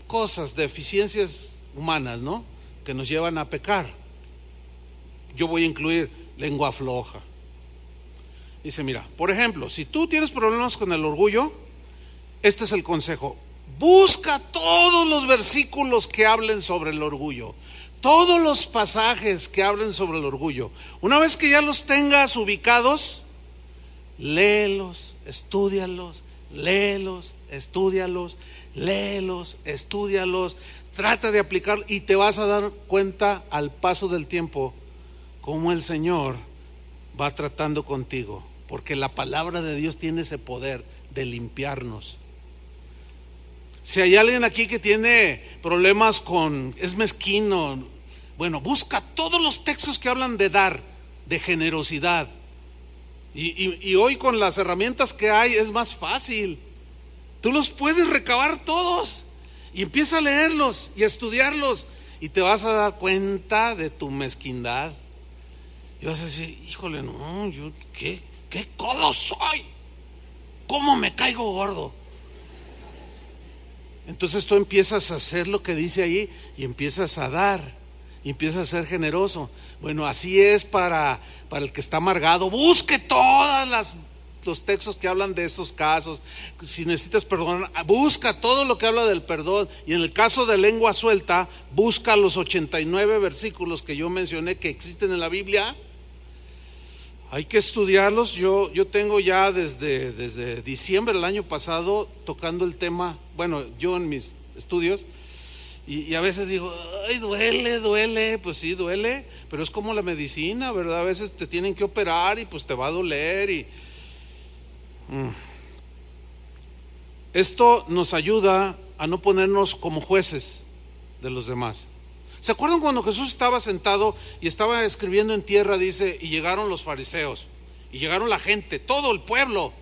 [SPEAKER 1] cosas, deficiencias humanas, ¿no?, que nos llevan a pecar. Yo voy a incluir lengua floja. Dice, mira, por ejemplo, si tú tienes problemas con el orgullo, este es el consejo: busca todos los versículos que hablen sobre el orgullo, todos los pasajes que hablen sobre el orgullo. Una vez que ya los tengas ubicados, léelos, estúdialos, léelos, estúdialos, léelos, estúdialos, trata de aplicar y te vas a dar cuenta al paso del tiempo cómo el Señor va tratando contigo, porque la palabra de Dios tiene ese poder de limpiarnos. Si hay alguien aquí que tiene problemas es mezquino, bueno, busca todos los textos que hablan de dar, de generosidad. Y hoy con las herramientas que hay es más fácil. Tú los puedes recabar todos y empieza a leerlos y a estudiarlos y te vas a dar cuenta de tu mezquindad. Y vas a decir, híjole, no, yo qué codo soy, cómo me caigo gordo. Entonces tú empiezas a hacer lo que dice ahí y empiezas a dar y empiezas a ser generoso. Bueno, así es para el que está amargado. Busque todos los textos que hablan de estos casos. Si necesitas perdonar, busca todo lo que habla del perdón. Y en el caso de lengua suelta, busca los 89 versículos que yo mencioné que existen en la Biblia. Hay que estudiarlos. Yo tengo ya desde diciembre del año pasado tocando el tema, bueno, yo en mis estudios, y a veces digo, ay, duele, pues sí, duele, pero es como la medicina, ¿verdad? A veces te tienen que operar y pues te va a doler Esto nos ayuda a no ponernos como jueces de los demás. ¿Se acuerdan cuando Jesús estaba sentado y estaba escribiendo en tierra? Dice, y llegaron los fariseos, y llegaron la gente, todo el pueblo,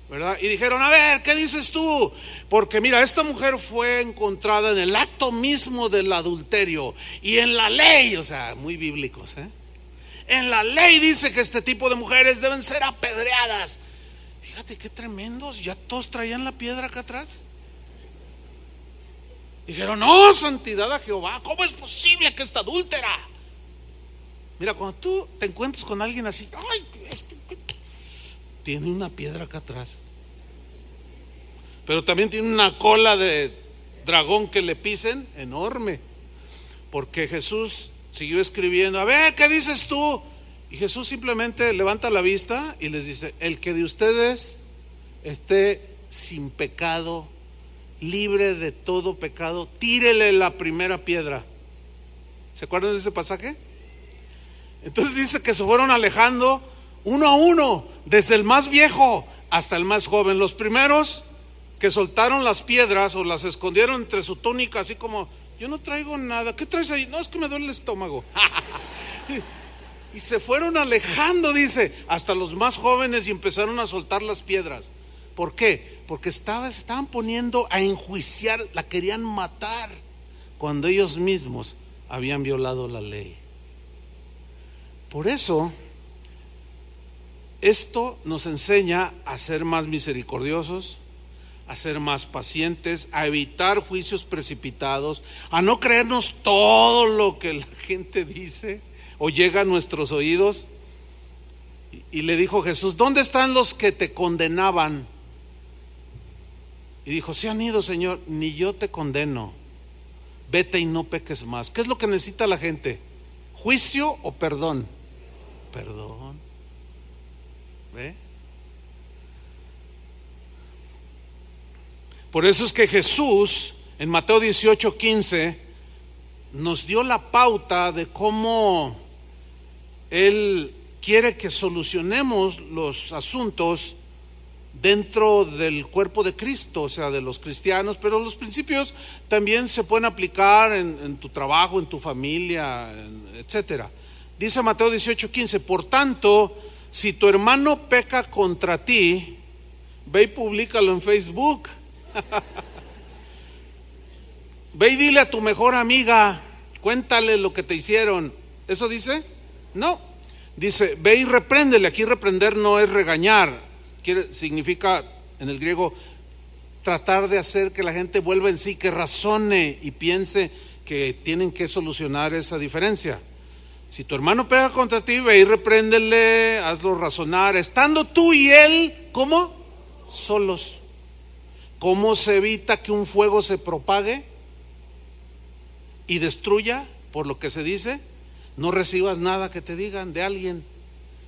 [SPEAKER 1] ¿verdad? Y dijeron, a ver, ¿qué dices tú? Porque mira, esta mujer fue encontrada en el acto mismo del adulterio, y en la ley, o sea, muy bíblicos, en la ley dice que este tipo de mujeres deben ser apedreadas. Fíjate qué tremendos, ya todos traían la piedra acá atrás. Dijeron, no, santidad a Jehová, ¿cómo es posible que esta adúltera? Mira, cuando tú te encuentras con alguien así, ay, tiene una piedra acá atrás, pero también tiene una cola de dragón que le pisen enorme, porque Jesús siguió escribiendo, a ver, ¿qué dices tú? Y Jesús simplemente levanta la vista y les dice, el que de ustedes esté sin pecado, libre de todo pecado, tírele la primera piedra. ¿Se acuerdan de ese pasaje? Entonces dice que se fueron alejando uno a uno, desde el más viejo hasta el más joven. Los primeros que soltaron las piedras o las escondieron entre su túnica, así como, yo no traigo nada, ¿qué traes ahí? No, es que me duele el estómago. Y se fueron alejando, dice, hasta los más jóvenes, y empezaron a soltar las piedras. ¿Por qué? Porque estaban poniendo a enjuiciar, la querían matar, cuando ellos mismos habían violado la ley. Por eso, esto nos enseña a ser más misericordiosos, a ser más pacientes, a evitar juicios precipitados, a no creernos todo lo que la gente dice o llega a nuestros oídos. Y le dijo Jesús, ¿dónde están los que te condenaban? Y dijo, se han ido, Señor, ni yo te condeno, vete y no peques más. ¿Qué es lo que necesita la gente? ¿Juicio o perdón? Perdón. ¿Ve? Por eso es que Jesús en Mateo 18:15 nos dio la pauta de cómo Él quiere que solucionemos los asuntos dentro del cuerpo de Cristo, o sea, de los cristianos, pero los principios también se pueden aplicar en tu trabajo, en tu familia, etcétera. Dice Mateo 18:15, por tanto, si tu hermano peca contra ti, ve y públicalo en Facebook. Ve y dile a tu mejor amiga, cuéntale lo que te hicieron. ¿Eso dice? No. Dice, ve y repréndele. Aquí reprender no es regañar. Significa en el griego tratar de hacer que la gente vuelva en sí, que razone y piense que tienen que solucionar esa diferencia. Si tu hermano pega contra ti, ve y repréndele, hazlo razonar, estando tú y él, ¿cómo? Solos. ¿Cómo se evita que un fuego se propague y destruya? Por lo que se dice, no recibas nada que te digan de alguien.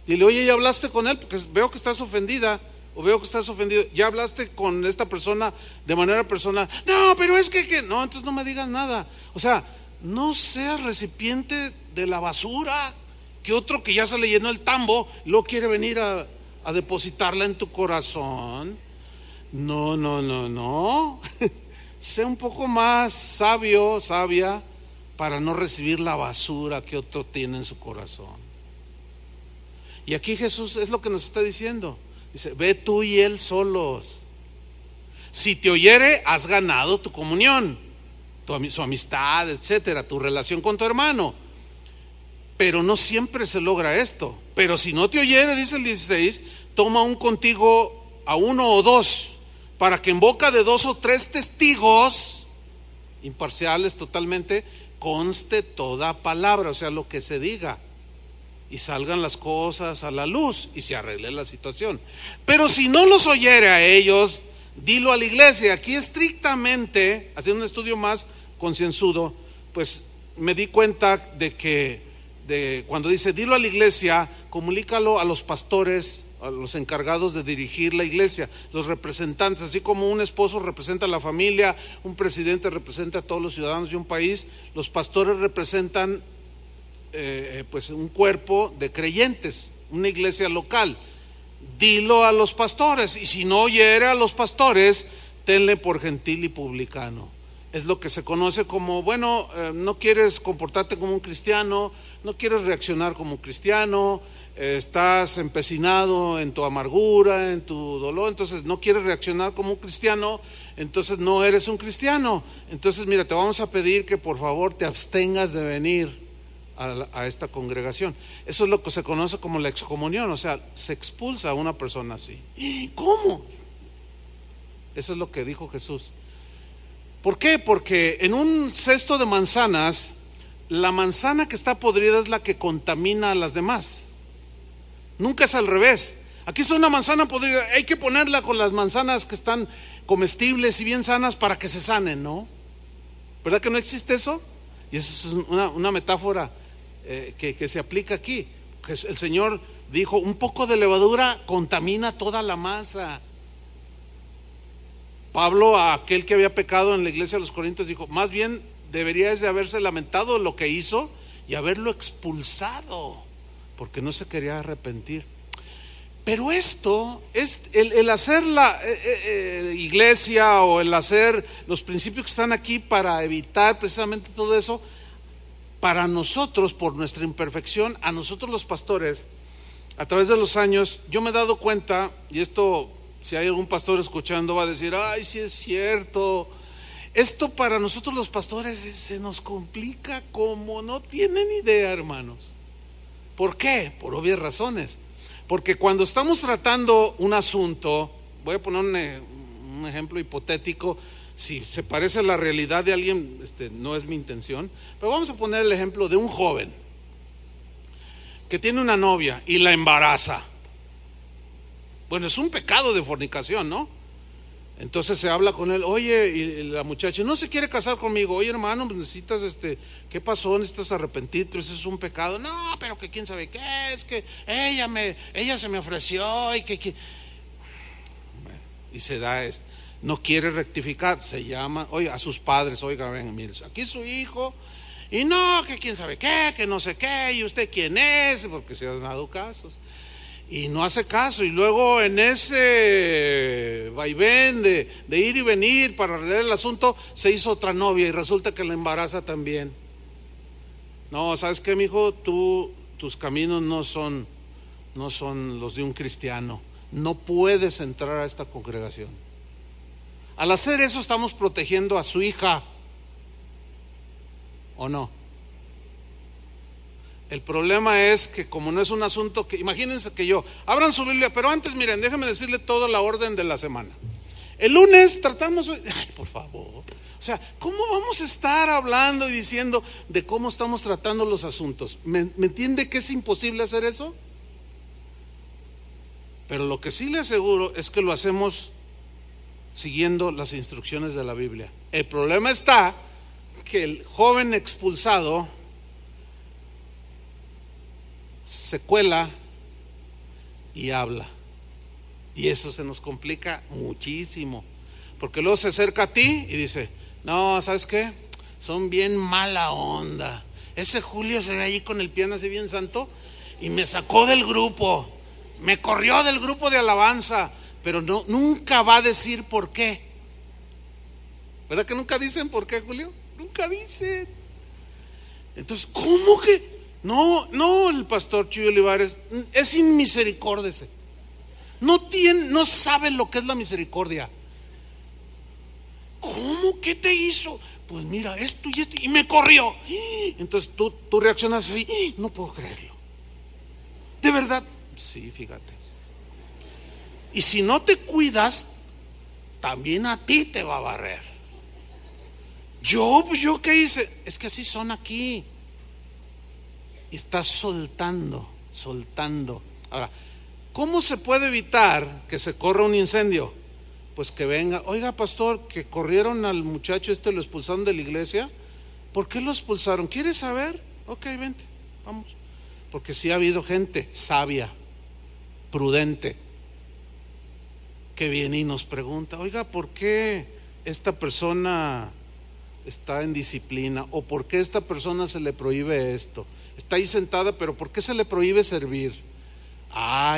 [SPEAKER 1] Dile, oye, ¿ya hablaste con él? Porque veo que estás ofendida, o veo que estás ofendido. ¿Ya hablaste con esta persona de manera personal? No, pero es que no, entonces no me digas nada. O sea, no seas recipiente de la basura que otro que ya se le llenó el tambo luego quiere venir a depositarla en tu corazón. No. Sé un poco más sabio, sabia, para no recibir la basura que otro tiene en su corazón. Y aquí Jesús es lo que nos está diciendo. Dice, ve tú y él solos. Si te oyere, has ganado tu comunión, su amistad, etcétera, tu relación con tu hermano. Pero no siempre se logra esto. Pero si no te oyere, dice el 16, toma un contigo a uno o dos, para que en boca de 2 o 3 testigos, imparciales totalmente, conste toda palabra, o sea, lo que se diga, y salgan las cosas a la luz y se arregle la situación. Pero si no los oyere a ellos, dilo a la iglesia. Aquí estrictamente, haciendo un estudio más concienzudo, pues me di cuenta de que cuando dice dilo a la iglesia, comunícalo a los pastores, a los encargados de dirigir la iglesia, los representantes, así como un esposo representa a la familia, un presidente representa a todos los ciudadanos de un país, los pastores representan pues un cuerpo de creyentes, una iglesia local. Dilo a los pastores, y si no oyere a los pastores, tenle por gentil y publicano. Es lo que se conoce como, bueno, no quieres comportarte como un cristiano, no quieres reaccionar como un cristiano, estás empecinado en tu amargura, en tu dolor, entonces no quieres reaccionar como un cristiano, entonces no eres un cristiano. Entonces mira, te vamos a pedir que por favor te abstengas de venir a esta congregación. Eso es lo que se conoce como la excomunión, o sea, se expulsa a una persona así. ¿Cómo? Eso es lo que dijo Jesús. ¿Por qué? Porque en un cesto de manzanas, la manzana que está podrida es la que contamina a las demás. Nunca es al revés. Aquí está una manzana podrida, hay que ponerla con las manzanas que están comestibles y bien sanas para que se sanen, ¿no? ¿Verdad que no existe eso? Y esa es una metáfora que se aplica aquí. El Señor dijo, un poco de levadura contamina toda la masa. Pablo, a aquel que había pecado en la iglesia de los Corintios, dijo, más bien deberías de haberse lamentado de lo que hizo y haberlo expulsado, porque no se quería arrepentir. Pero esto es el hacer la iglesia, o el hacer los principios que están aquí para evitar precisamente todo eso. Para nosotros, por nuestra imperfección, a nosotros los pastores, a través de los años, yo me he dado cuenta, y esto, si hay algún pastor escuchando, va a decir, ay, sí es cierto. Esto para nosotros los pastores se nos complica como no tienen idea, hermanos. ¿Por qué? Por obvias razones. Porque cuando estamos tratando un asunto, voy a poner un ejemplo hipotético, si se parece a la realidad de alguien, no es mi intención, pero vamos a poner el ejemplo de un joven que tiene una novia y la embaraza. Bueno, es un pecado de fornicación, ¿no? Entonces se habla con él, oye, y la muchacha no se quiere casar conmigo. Oye, hermano, pues necesitas, ¿qué pasó? Necesitas arrepentirte, eso es un pecado. No, pero que quién sabe qué, es que ella se me ofreció y que bueno, y se da eso. No quiere rectificar, se llama, oye, a sus padres, oiga, ven, mire, aquí es su hijo, y no, que quién sabe qué, que no sé qué, y usted quién es, porque se han dado casos. Y no hace caso, y luego en ese vaivén de ir y venir para arreglar el asunto, se hizo otra novia y resulta que la embaraza también. No, ¿sabes qué, mijo? Tus caminos no son los de un cristiano. No puedes entrar a esta congregación. Al hacer eso estamos protegiendo a su hija, ¿o no? El problema es que como no es un asunto que, imagínense que abran su Biblia, pero antes miren, déjenme decirle toda la orden de la semana. El lunes tratamos, ay, por favor, o O sea, ¿cómo vamos a estar hablando y diciendo de cómo estamos tratando los asuntos? ¿Me entiende que es imposible hacer eso? Pero lo que sí le aseguro es que lo hacemos siguiendo las instrucciones de la Biblia. El problema está que el joven expulsado se cuela y habla, y eso se nos complica muchísimo, porque luego se acerca a ti y dice: no, ¿sabes qué? Son bien mala onda. Ese Julio se ve allí con el piano así bien santo y me sacó del grupo, me corrió del grupo de alabanza, pero no, nunca va a decir por qué. ¿Verdad que nunca dicen por qué, Julio? Nunca dicen. Entonces, ¿cómo que? No, el pastor Chuy Olivares es inmisericordia. No sabe lo que es la misericordia. ¿Cómo? ¿Qué te hizo? Pues mira, esto y esto, y me corrió. Entonces tú reaccionas así: no puedo creerlo. ¿De verdad? Sí, fíjate. Y si no te cuidas, también a ti te va a barrer. ¿Yo qué hice? Es que así son aquí. Y estás soltando. Ahora, ¿cómo se puede evitar que se corra un incendio? Pues que venga: oiga, pastor, que corrieron al muchacho lo expulsaron de la iglesia. ¿Por qué lo expulsaron? ¿Quieres saber? Ok, vente, vamos. Porque sí ha habido gente sabia, prudente, que viene y nos pregunta: oiga, ¿por qué esta persona está en disciplina? ¿O por qué a esta persona se le prohíbe esto? Está ahí sentada, pero ¿por qué se le prohíbe servir?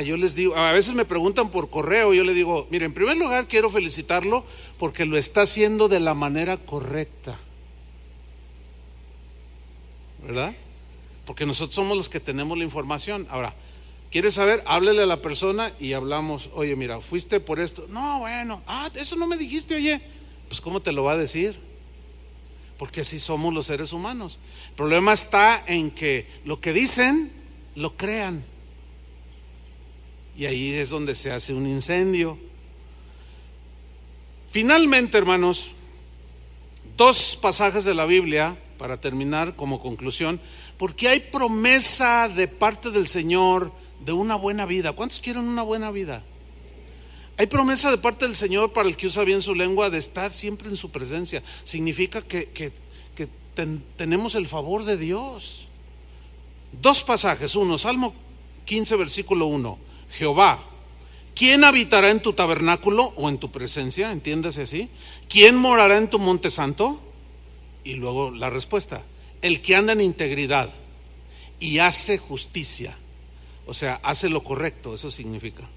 [SPEAKER 1] Yo les digo, a veces me preguntan por correo, yo le digo: mire, en primer lugar quiero felicitarlo porque lo está haciendo de la manera correcta, ¿verdad? Porque nosotros somos los que tenemos la información. Ahora, ¿quieres saber? Háblele a la persona y hablamos: oye, mira, fuiste por esto. No, bueno, eso no me dijiste, oye. Pues ¿cómo te lo va a decir? Porque así somos los seres humanos. El problema está en que lo que dicen lo crean, y ahí es donde se hace un incendio. Finalmente, hermanos, 2 pasajes de la Biblia para terminar como conclusión, porque hay promesa de parte del Señor de una buena vida. ¿Cuántos quieren una buena vida? Hay promesa de parte del Señor para el que usa bien su lengua de estar siempre en su presencia. Significa que tenemos el favor de Dios. 2 pasajes. Uno, Salmo 15, versículo 1. Jehová, ¿quién habitará en tu tabernáculo o en tu presencia? Entiéndase así. ¿Quién morará en tu monte santo? Y luego la respuesta: el que anda en integridad y hace justicia. O sea, hace lo correcto, eso significa.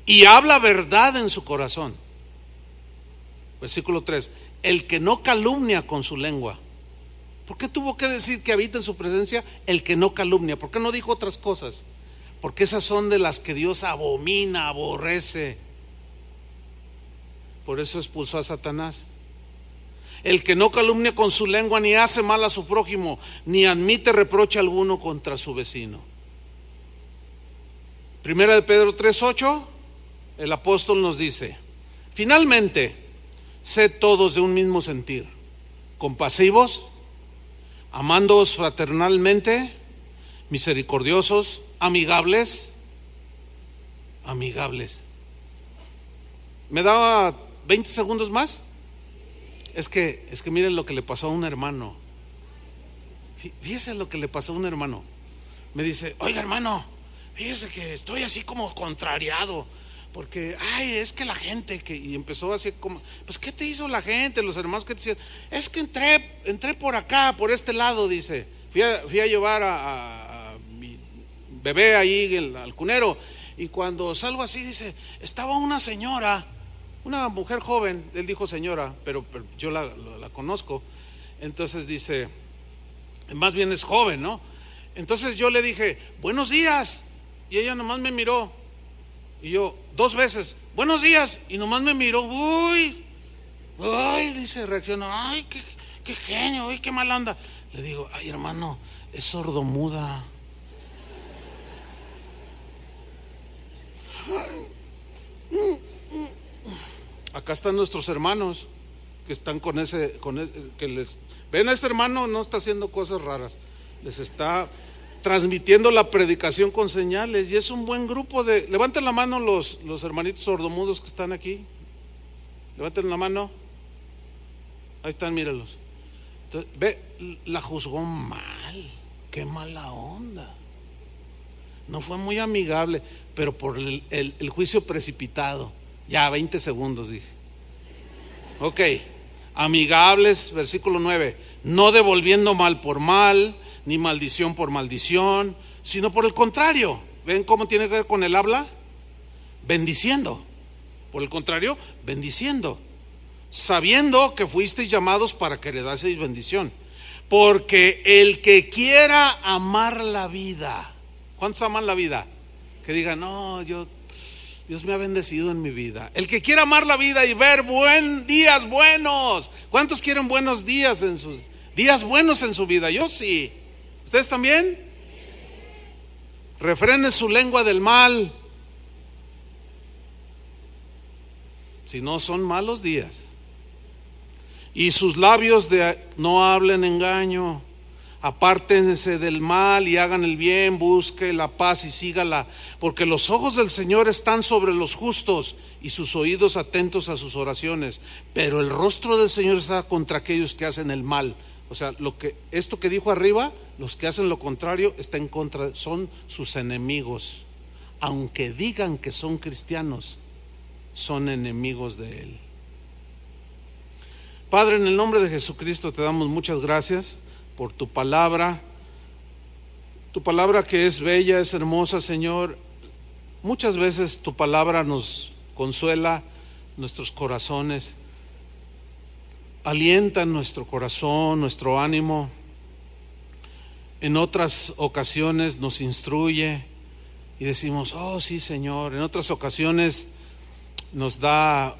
[SPEAKER 1] Y habla verdad en su corazón. Versículo 3: el que no calumnia con su lengua. ¿Por qué tuvo que decir que habita en su presencia el que no calumnia? ¿Por qué no dijo otras cosas? Porque esas son de las que Dios abomina, aborrece. Por eso expulsó a Satanás. El que no calumnia con su lengua, ni hace mal a su prójimo, ni admite reproche alguno contra su vecino. Primera de Pedro 3:8, el apóstol nos dice: finalmente, sed todos de un mismo sentir, compasivos, amándoos fraternalmente, misericordiosos, amigables. ¿Me daba 20 segundos más? Es que miren lo que le pasó a un hermano. Fíjese lo que le pasó a un hermano. Me dice: oiga, hermano, fíjese que estoy así como contrariado, porque es que la gente y empezó así como: pues ¿qué te hizo la gente, los hermanos? ¿Qué te hicieron? Es que entré por acá, por este lado, dice. Fui a llevar a mi bebé ahí al cunero, y cuando salgo así, dice, estaba una señora, una mujer joven. Él dijo señora, pero yo la conozco. Entonces dice, más bien es joven, ¿no? Entonces yo le dije: buenos días, y ella nomás me miró, y yo 2 veces: buenos días, y nomás me miró. Uy, dice, reaccionó: ay, qué genio, uy, qué mal anda. Le digo: ay, hermano, es sordomuda. Acá están nuestros hermanos que están que les ven a este hermano, no está haciendo cosas raras, les está transmitiendo la predicación con señales, y es un buen grupo de, levanten la mano los hermanitos sordomudos que están aquí, levanten la mano, ahí están, míralos. Entonces, ve, la juzgó mal, qué mala onda, no fue muy amigable, pero por el juicio precipitado, ya 20 segundos dije. Ok, amigables, versículo 9, no devolviendo mal por mal, ni maldición por maldición, sino por el contrario. ¿Ven cómo tiene que ver con el habla? Bendiciendo. Por el contrario, bendiciendo, sabiendo que fuisteis llamados para que heredaseis bendición. Porque el que quiera amar la vida, ¿cuántos aman la vida? Que digan, no, Dios me ha bendecido en mi vida. El que quiera amar la vida y ver días buenos. ¿Cuántos quieren buenos días días buenos en su vida? Yo sí. ¿Ustedes también? Refrene su lengua del mal, si no son malos días. Y sus labios no hablen engaño. Apártense del mal y hagan el bien, busque la paz y sígala, porque los ojos del Señor están sobre los justos y sus oídos atentos a sus oraciones, pero el rostro del Señor está contra aquellos que hacen el mal. O sea, esto que dijo arriba, los que hacen lo contrario está en contra, son sus enemigos. Aunque digan que son cristianos, son enemigos de Él. Padre, en el nombre de Jesucristo te damos muchas gracias por tu palabra que es bella, es hermosa, Señor. Muchas veces tu palabra nos consuela nuestros corazones, alienta nuestro corazón, nuestro ánimo. En otras ocasiones nos instruye y decimos, oh sí, Señor. En otras ocasiones nos da